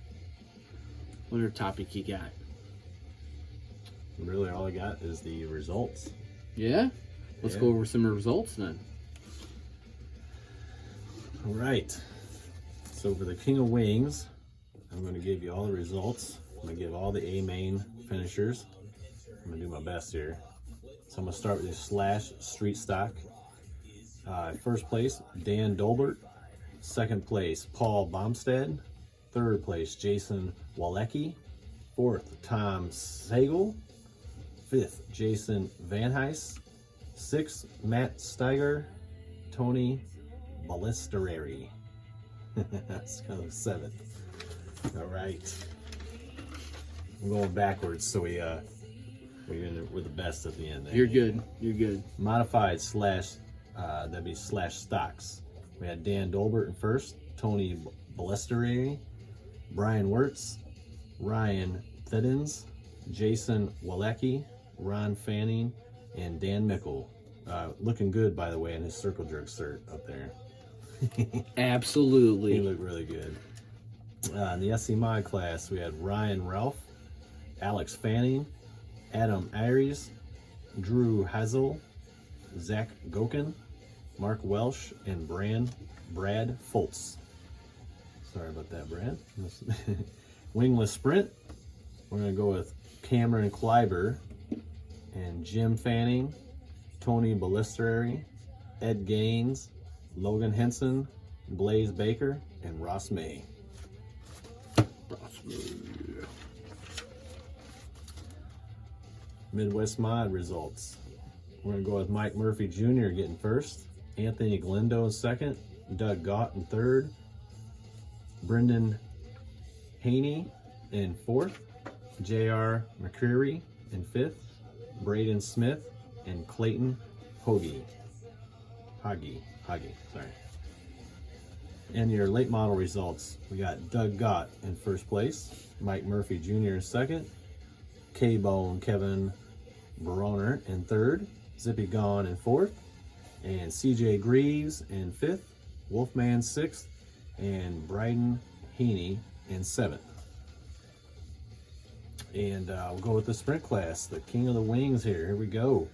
What other topic you got? Really, all I got is the results. Yeah? Let's Yeah. go over some results then. All right. So for the King of Wings, I'm going to give you all the results. I'm going to give all the A main finishers. I'm going to do my best here. So I'm going to start with the Slash Street Stock. First place, Dan Dolbert. Second place, Paul Bomstead. Third place, Jason Walecki. Fourth, Tom Sagel. Fifth, Jason Van Heist. Sixth, Matt Steiger. Tony Ballisterari. That's kind of seventh. All right. I'm going backwards, so we're the best at the end there. You're good. You're good. Modified slash, that'd be slash stocks. We had Dan Dolbert in first, Tony Ballisterari, Brian Wirtz, Ryan Thiddens, Jason Walecki, Ron Fanning, and Dan Mickle. Looking good, by the way, in his circle jerk cert up there. He Absolutely. looked really good. In the SC Mod class, we had Ryan Ralph, Alex Fanning, Adam Ayres, Drew Hazel, Zach Gokin, Mark Welsh, and Brad Foltz. Sorry about that, Brad. Wingless Sprint, we're going to go with Cameron Kleiber and Jim Fanning, Tony Ballisterari, Ed Gaines, Logan Henson, Blaze Baker, and Ross May. Midwest Mod results. We're going to go with Mike Murphy Jr. getting first, Anthony Galindo in second, Doug Gott in third, Brendan Haney in fourth, J.R. McCreary in fifth, Braden Smith, and Clayton Hoggy, sorry. And your late model results, we got Doug Gott in first place, Mike Murphy Jr. in second, K-Bone Kevin Baroner in third, Zippy Gone in fourth, and CJ Greaves in fifth, Wolfman sixth, and Bryden Heaney in seventh. And we'll go with the sprint class, the King of the Wings here. Here we go.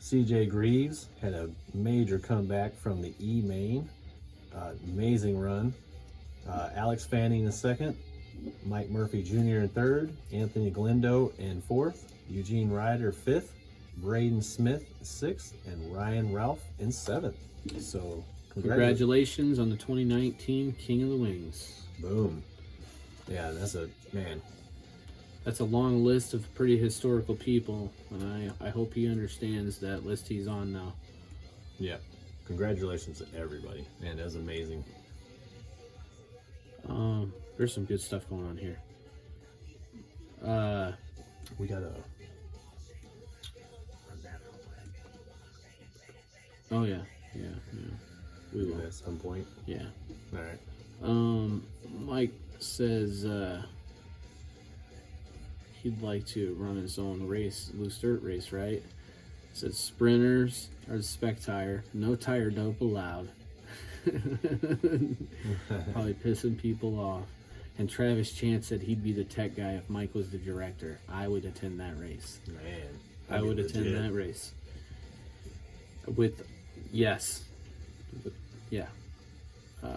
CJ Greaves had a major comeback from the E main. Amazing run. Alex Fanning in second, Mike Murphy Jr. in third, Anthony Galindo in fourth, Eugene Ryder fifth, Braden Smith sixth, and Ryan Ralph in seventh. So Congratulations on the 2019 King of the Wings. Boom. Yeah, that's a man. That's a long list of pretty historical people, and I hope he understands that list he's on now. Yeah. Congratulations to everybody. Man, that was amazing. There's some good stuff going on here. We got a. Oh yeah. We will. At some point. Yeah. All right. Mike says he'd like to run his own race, loose dirt race, right? Says sprinters or the spec tire, no tire dope allowed. Probably pissing people off. And Travis Chance said he'd be the tech guy if Mike was the director. I would attend that race. Man. I would attend that race. Yes. Yeah.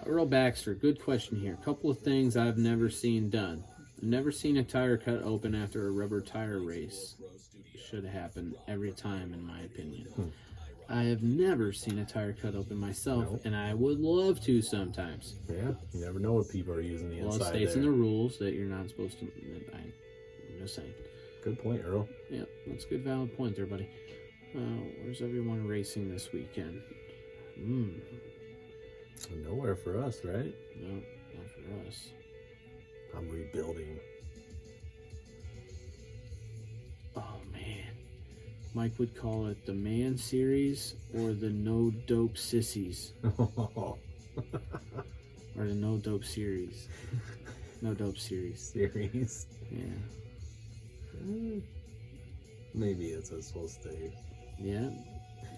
Earl Baxter, good question here. A couple of things I've never seen done. Never seen a tire cut open after a rubber tire race. Should happen every time, in my opinion. I have never seen a tire cut open myself, and I would love to sometimes. Yeah, you never know what people are using the Well, inside it states in there. the rules that you're not supposed to. I'm just saying. Good point, Earl. Yeah, that's a good, valid point there, buddy. Where's everyone racing this weekend? Nowhere for us, right? No, not for us. I'm rebuilding. Oh man, Mike would call it the Man Series or the No Dope Sissies, or the No Dope Series. No Dope Series. Series. Yeah. Maybe it's supposed to stay. Yeah,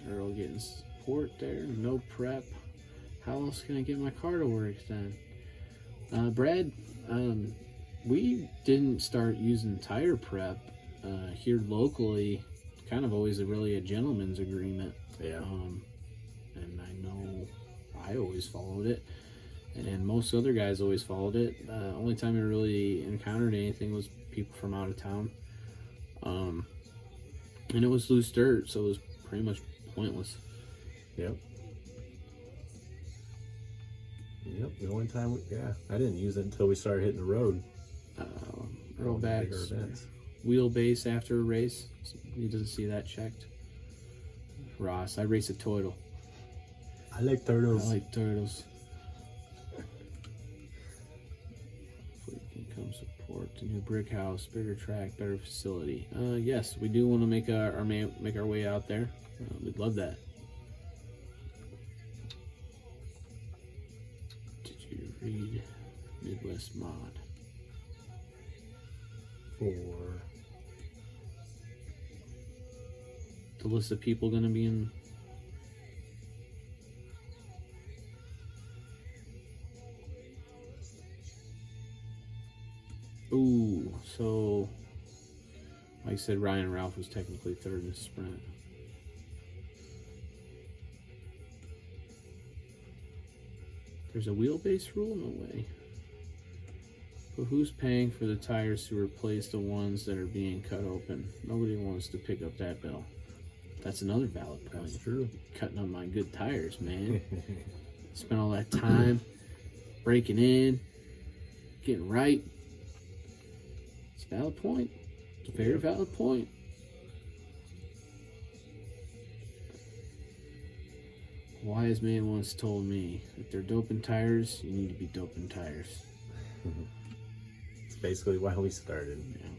Earl getting support there. No prep. How else can I get my car to work then? Brad, we didn't start using tire prep here locally. Kind of always a gentleman's agreement. Yeah. And I know I always followed it, and most other guys always followed it. Only time I really encountered anything was people from out of town. And it was loose dirt, so it was pretty much pointless. Yep. Yep. The only time, I didn't use it until we started hitting the road. Earl backs, Bigger events. wheelbase after a race. He doesn't see that checked. Ross, I race a turtle. I like turtles. I like turtles. Hopefully income support, a new brick house, bigger track, better facility. Yes, we do want to make our way out there. We'd love that. Did you read Midwest Mod? For The list of people going to be in. Ooh, so like I said, Ryan Ralph was technically third in the sprint. There's a wheelbase rule? No way. But who's paying for the tires to replace the ones that are being cut open? Nobody wants to pick up that bill. That's another valid point. That's true. Cutting up my good tires, man. Spent all that time breaking in, getting right. It's a valid point. It's a very valid point. A wise man once told me, if they're doping tires, you need to be doping tires. It's basically why we started. Yeah.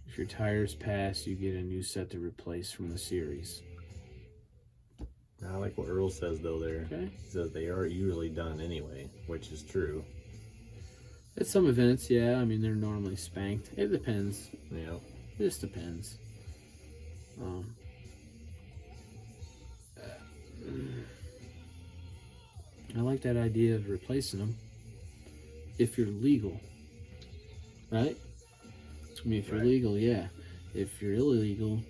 If your tires pass, you get a new set to replace from the series. I like what Earl says though there. Okay. He says they are usually done anyway, which is true. At some events, yeah, I mean, they're normally spanked. It depends. Yeah. It just depends. I like that idea of replacing them if you're legal, right? I mean, if you're Right. legal, yeah. If you're illegal,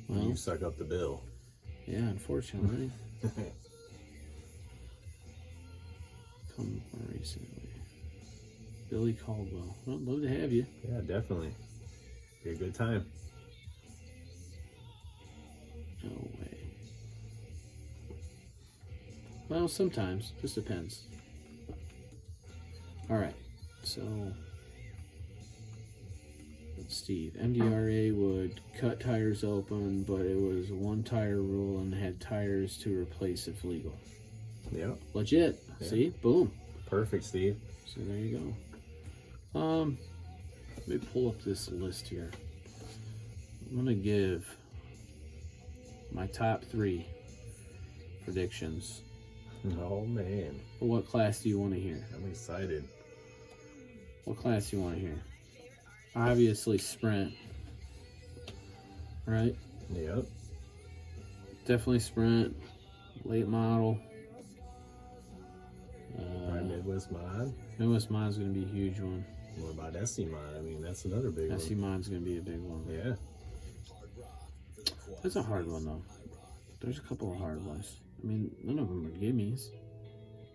well, You suck up the bill. yeah, unfortunately. Come more recently. Billy Caldwell. Well, love to have you. Yeah, definitely. Be a good time. No way. Well, sometimes. Just depends. Alright, so Steve. MDRA would cut tires open, but it was a one tire rule and had tires to replace if legal. Yep. Legit. Yeah. See? Boom. Perfect, Steve. So there you go. Let me pull up this list here. I'm gonna give my top 3 predictions. Oh man, For what class do you want to hear? I'm excited. What class do you want to hear? Obviously sprint. Right? Yep. Definitely sprint. Late model. Right, Midwest Mod. Midwest Mod's gonna be a huge one. What about SC Mod? I mean, that's another big SC one. Mod's gonna be a big one. Yeah. That's a hard one though. There's a couple of hard ones. I mean, none of them are gimmies.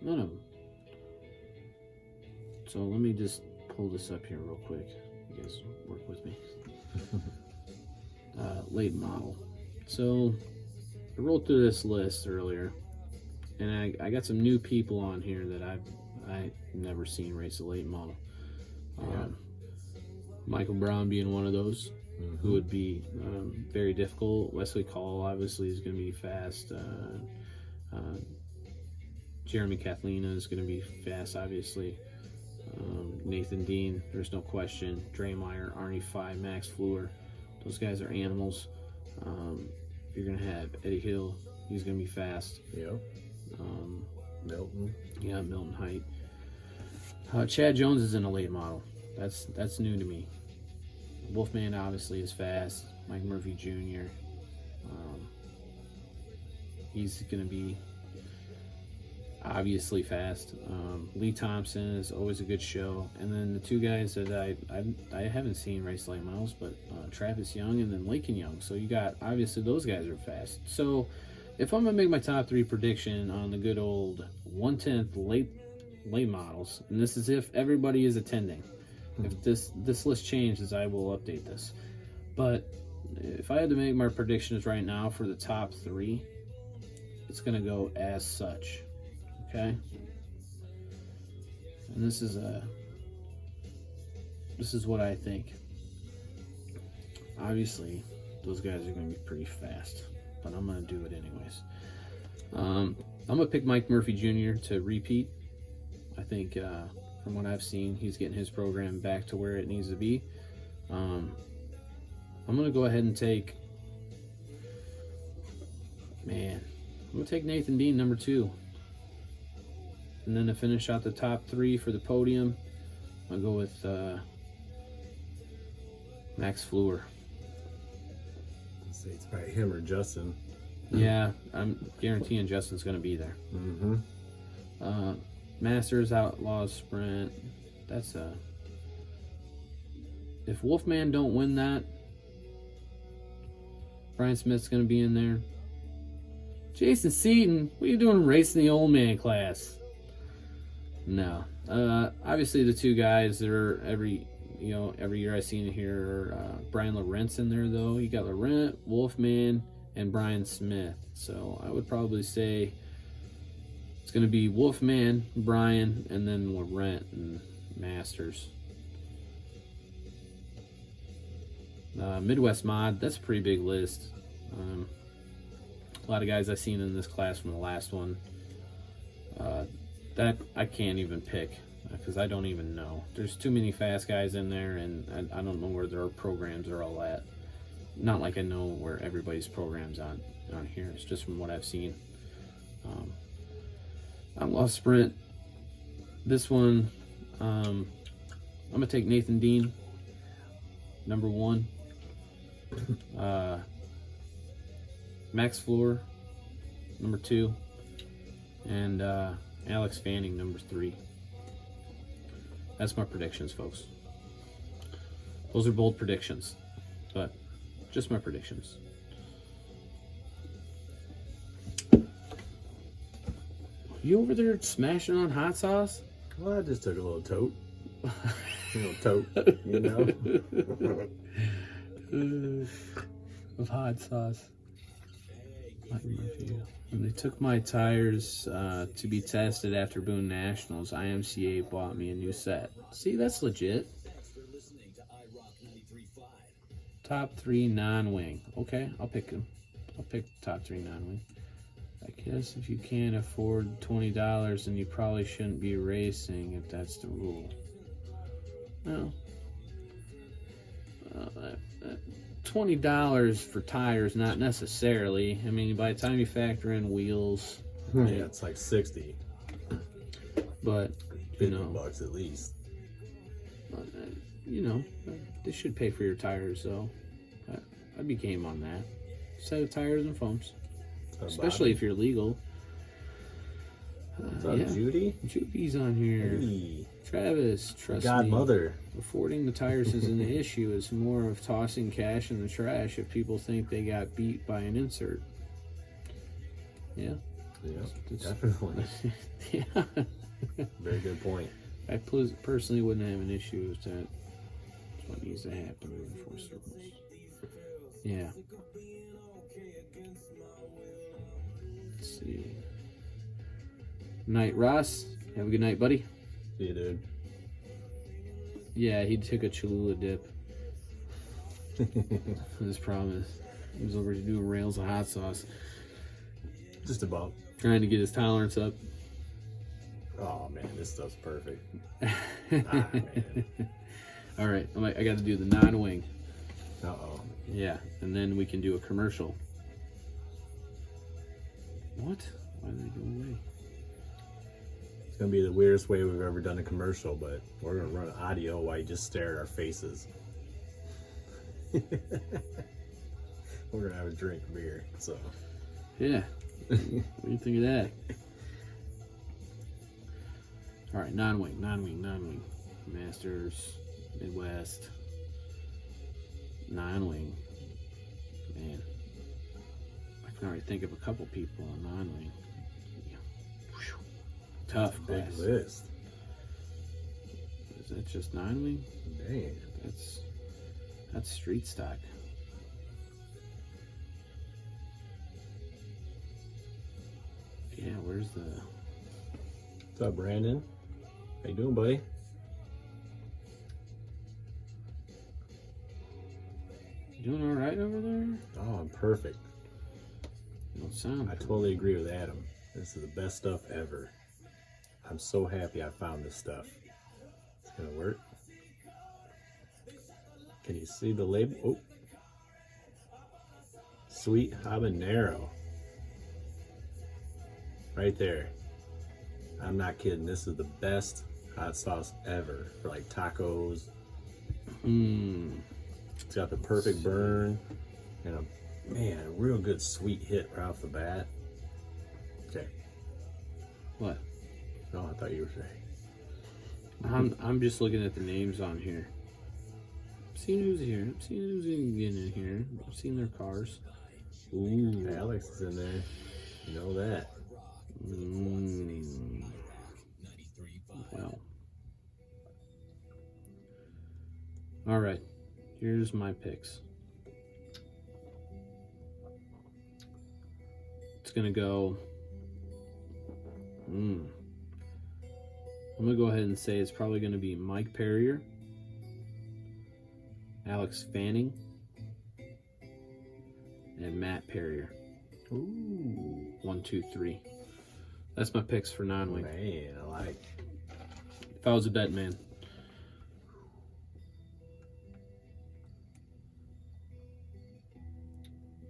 None of them. So let me just pull this up here real quick. You guys work with me. Late model. So I rolled through this list earlier, and I got some new people on here that I've never seen race a late model. Michael Brown being one of those, who would be very difficult. Wesley Call obviously is going to be fast. Jeremy Kathlina is going to be fast, obviously. Nathan Dean, there's no question. Dre Meyer, Arnie Fye, Max Fleur, those guys are animals. You're going to have Eddie Hill, he's going to be fast. Yep. Milton. Yeah, Milton Height. Chad Jones is in a late model. That's new to me. Wolfman obviously is fast. Mike Murphy Jr. He's going to be obviously fast. Lee Thompson is always a good show. And then the two guys that I haven't seen race late models, but Travis Young and then Lakin Young. So you got, obviously those guys are fast. So if I'm going to make my top 3 prediction on the good old 1/10 late models, and this is if everybody is attending. If this list changes, I will update this. But if I had to make my predictions right now for the top 3, it's going to go as such. Okay? And this is what I think. Obviously, those guys are going to be pretty fast, but I'm going to do it anyways. I'm going to pick Mike Murphy Jr. to repeat. I think from what I've seen, he's getting his program back to where it needs to be. I'm going to go ahead and take, I'm going to take Nathan Dean, number 2. And then to finish out the top 3 for the podium, I'll go with Max Fleur. Let's see, it's probably him or Justin. Yeah, I'm guaranteeing Justin's going to be there. Mm-hmm. Masters Outlaws Sprint. That's if Wolfman don't win that, Brian Smith's going to be in there. Jason Seaton, what are you doing racing the old man class? No. Obviously the two guys that are every year I seen here are Brian Lorentz in there though. You got Laurent, Wolfman, and Brian Smith. So I would probably say it's going to be Wolfman, Brian, and then Laurent and Masters. Midwest Mod, that's a pretty big list. A lot of guys I've seen in this class from the last one. That I can't even pick because I don't even know. There's too many fast guys in there, and I don't know where their programs are all at. Not like I know where everybody's programs on here. It's just from what I've seen. Outlaw Sprint. This one, I'm gonna take Nathan Dean, number 1. Max Fleur, number 2, and Alex Fanning, number 3. That's my predictions, folks. Those are bold predictions, but just my predictions. You over there smashing on hot sauce? Well, I just took a little tote. You know? Of hot sauce. When they took my tires to be tested after Boone Nationals, IMCA bought me a new set. See, that's legit. Top 3 non-wing. Okay, I'll pick them. I'll pick top 3 non-wing. I guess if you can't afford $20, then you probably shouldn't be racing if that's the rule. No. $20 for tires, not necessarily. I mean, by the time you factor in wheels, yeah, it's like 60. But $50 at least. They should pay for your tires, though. I'd be game on that. Set of tires and foams, especially if you're legal. What's up, Judy? Judy's on here. Hey. Travis, trust me. Godmother. Affording the tires isn't the issue. It's more of tossing cash in the trash if people think they got beat by an insert. Yeah. Yeah, definitely. Yeah. Very good point. I personally wouldn't have an issue with that. That's what needs to happen moving forward. Yeah. Let's see. Night, Ross. Have a good night, buddy. See you, dude. Yeah, he took a Cholula dip. His promise. He was over to do rails of hot sauce. Just about. Trying to get his tolerance up. Oh, man, this stuff's perfect. Man. All right, I got to do the non-wing. Uh-oh. Yeah, and then we can do a commercial. What? Why did they go away? It's gonna be the weirdest way we've ever done a commercial, but we're gonna run audio while you just stare at our faces. We're gonna have a drink of beer, so. Yeah. What do you think of that? All right, non-wing. Masters, Midwest, non-wing. Man, I can already think of a couple people on non-wing. Tough Big class. list. Is that just non-wing? Dang. That's street stock. Yeah, where's the... What's up, Brandon? How you doing, buddy? You doing all right over there? Oh, I'm perfect. You don't sound... I totally agree with Adam. This is the best stuff ever. I'm so happy I found this stuff. It's gonna work. Can you see the label? Oh. Sweet habanero. Right there. I'm not kidding. This is the best hot sauce ever for like tacos. It's got the perfect burn and a real good sweet hit right off the bat. Okay. What? No, I thought you were saying. I'm just looking at the names on here. I've seen who's here. I've seen who's getting in here. I've seen their cars. Ooh. Alex is in there. You know that. Well. All right. Here's my picks. It's gonna go. I'm gonna go ahead and say it's probably gonna be Mike Perrier, Alex Fanning, and Matt Perrier. Ooh. 1, 2, 3. That's my picks for non-wing. Man, I like. If I was a bet man.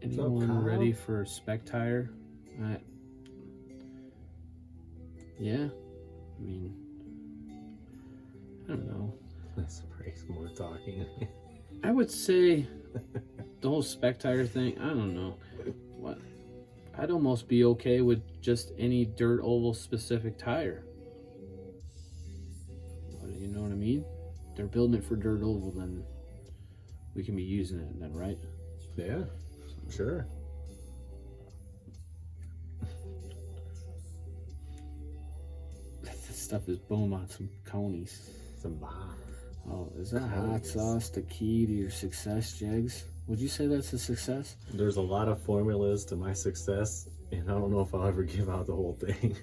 Anyone Kyle? ready for spec tire? Yeah. I mean, I don't know. Let's break some more talking. I would say the whole spec tire thing, I don't know. What? I'd almost be okay with just any dirt oval specific tire. You know what I mean? They're building it for dirt oval, then we can be using it then, right? Yeah, sure. This stuff is boom on some conies. Some bomb. Oh, is that hot sauce the key to your success, Jegs? Would you say that's a success? There's a lot of formulas to my success, and I don't know if I'll ever give out the whole thing.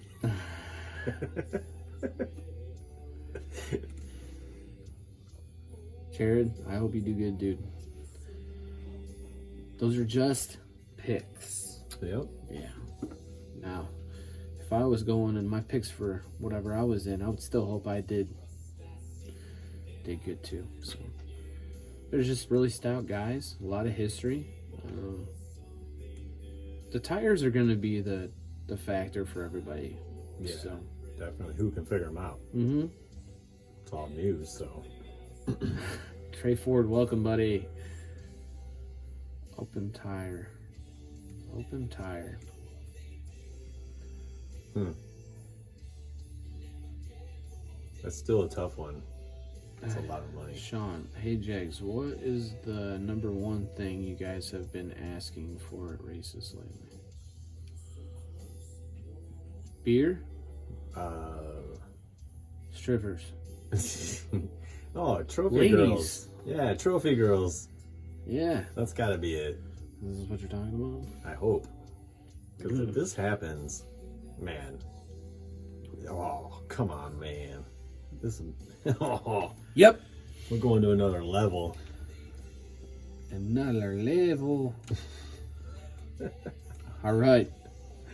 Jared, I hope you do good, dude. Those are just picks. Yep. Yeah. Now, if I was going in my picks for whatever I was in, I would still hope I did good too. So there's just really stout guys, a lot of history. The tires are going to be the factor for everybody. Yeah, So. definitely. Who can figure them out? Mm-hmm. It's all news, so. Trey Ford, welcome, buddy. Open tire. That's still a tough one. That's a lot of money. Sean, hey Jags, what is the number one thing you guys have been asking for at races lately? Beer? Strippers. Oh, trophy Ladies. girls. Yeah, trophy girls. Yeah. That's got to be it. This is what you're talking about? I hope. Because if this happens, man. Oh, come on, man. This is. Oh, Yep. we're going to another level. Another level. All right.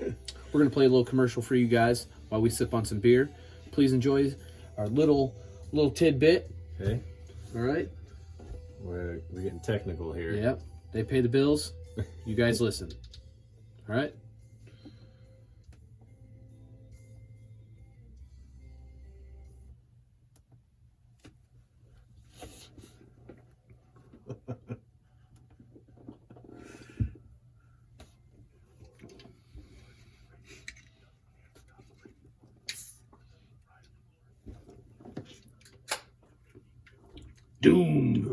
We're going to play a little commercial for you guys while we sip on some beer. Please enjoy our little tidbit. Okay? All right? We're getting technical here. Yep. They pay the bills. You guys listen. All right? Doom.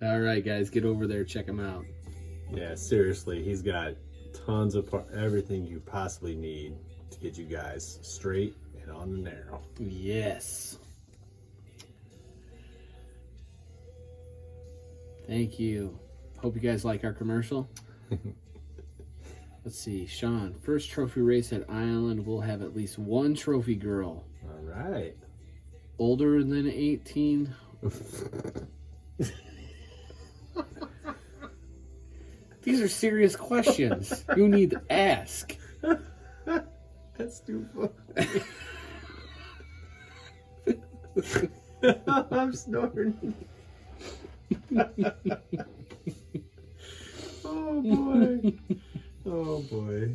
All right, guys, get over there, check him out. Yeah, seriously, he's got tons of everything you possibly need to get you guys straight and on the narrow. Yes. Thank you. Hope you guys like our commercial. Let's see, Sean. First trophy race at Island will have at least one trophy girl. All right. Older than 18. These are serious questions. You need to ask. That's too funny. I'm snorting. Oh boy. Oh boy.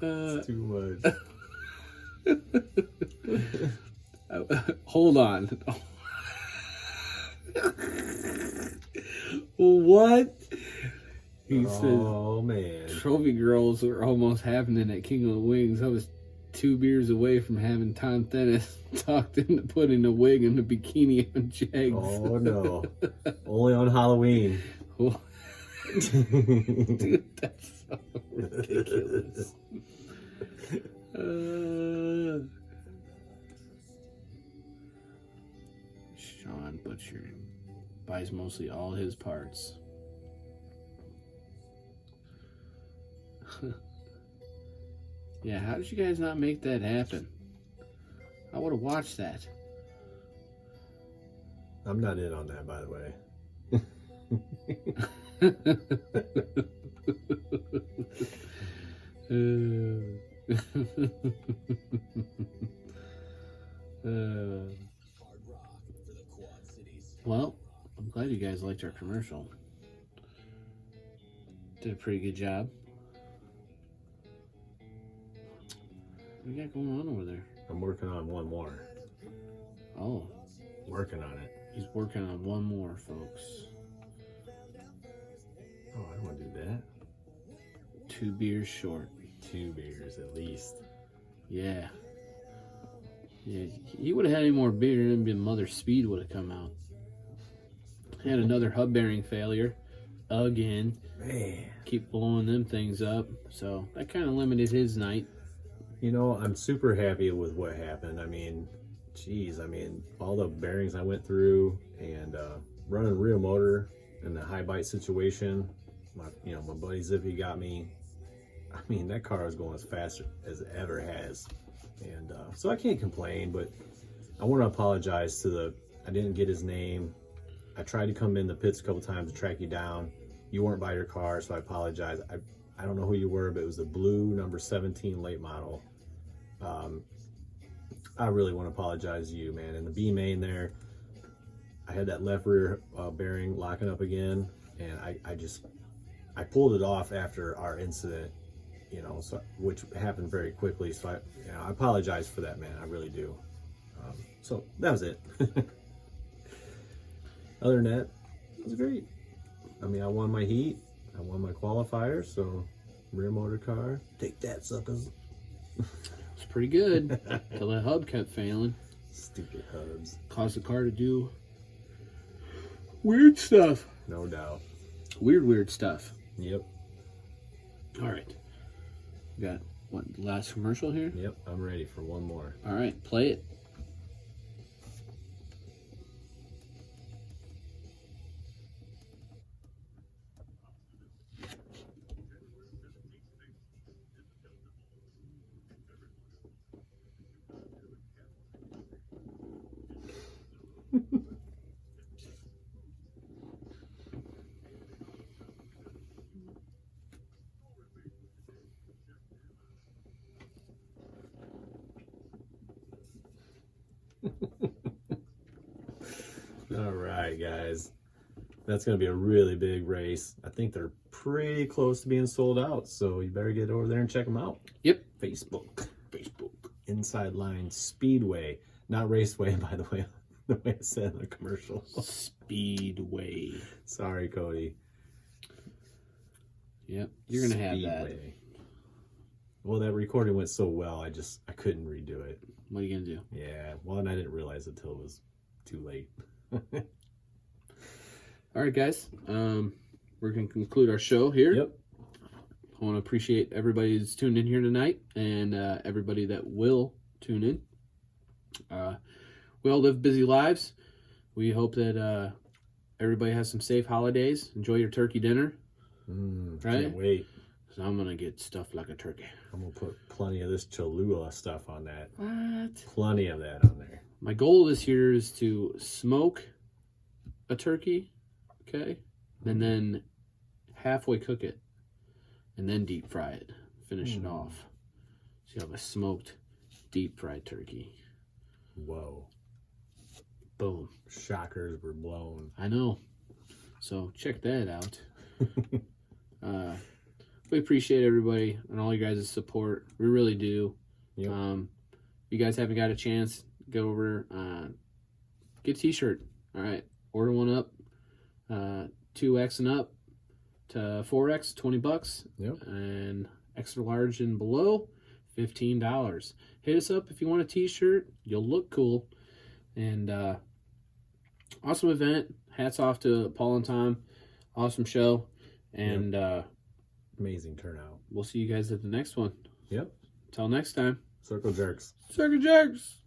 It's too much. Hold on. What? He Oh man. said trophy girls are almost happening at King of the Wings. I was 2 beers away from having Tom Dennis talked into putting a wig and a bikini on Jags. Oh no. Only on Halloween. Dude, that's so ridiculous. Sean Butcher buys mostly all his parts. Yeah, how did you guys not make that happen? I would have watched that. I'm not in on that, by the way. Well, I'm glad you guys liked our commercial. Did a pretty good job. What do you got going on over there? I'm working on one more. Oh, Working on it. he's working on one more, folks. Oh, I don't want to do that. 2 beers short. 2 beers at least. Yeah. Yeah, he would have had any more beer and then Mother Speed would have come out. Had another hub bearing failure. Again. Man. Keep blowing them things up. So that kind of limited his night. You know, I'm super happy with what happened. I mean, geez, all the bearings I went through and running rear motor in the high bite situation. My buddy Zippy got me. I mean, that car is going as fast as it ever has. And so I can't complain, but I want to apologize I didn't get his name. I tried to come in the pits a couple times to track you down. You weren't by your car, so I apologize. I don't know who you were, but it was the blue number 17 late model. I really want to apologize to you, man. In the B main there, I had that left rear bearing locking up again, and I pulled it off after our incident, so which happened very quickly. So I apologize for that, man. I really do. So that was it. Other than that, it was great. I mean, I won my heat. I won my qualifier, so rear motor car. Take that, suckers. It's pretty good. Till the hub kept failing. Stupid hubs. Caused the car to do weird stuff. No doubt. Weird stuff. Yep. All right. We got, last commercial here? Yep, I'm ready for one more. All right, play it. All right, guys. That's going to be a really big race. I think they're pretty close to being sold out, so you better get over there and check them out. Yep. Facebook. Inside Line Speedway. Not Raceway, by the way. The way it said in the commercial. Speedway. Sorry, Cody. Yep. You're going to have that. Speedway. Well, that recording went so well, I couldn't redo it. What are you going to do? Yeah, well, and I didn't realize it until it was too late. All right, guys. We're going to conclude our show here. Yep. I want to appreciate everybody that's tuned in here tonight and everybody that will tune in. We all live busy lives. We hope that everybody has some safe holidays. Enjoy your turkey dinner. Right? Can't wait. So I'm going to get stuffed like a turkey. I'm going to put plenty of this Cholula stuff on that. What? Plenty of that on there. My goal this year is to smoke a turkey, okay? And then halfway cook it. And then deep fry it. Finish it off. So you have a smoked, deep fried turkey. Whoa. Boom. Shockers were blown. I know. So check that out. We appreciate everybody and all you guys' support. We really do. Yep. If you guys haven't got a chance, go over, get a t-shirt. All right. Order one up. 2X and up to 4X, $20. Yep. And extra large and below, $15. Hit us up if you want a t-shirt. You'll look cool. And awesome event. Hats off to Paul and Tom. Awesome show. And Amazing turnout. we'll see you guys at the next one. Yep. Till next time. Circle jerks. Circle jerks.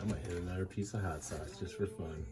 I'm going to hit another piece of hot sauce just for fun.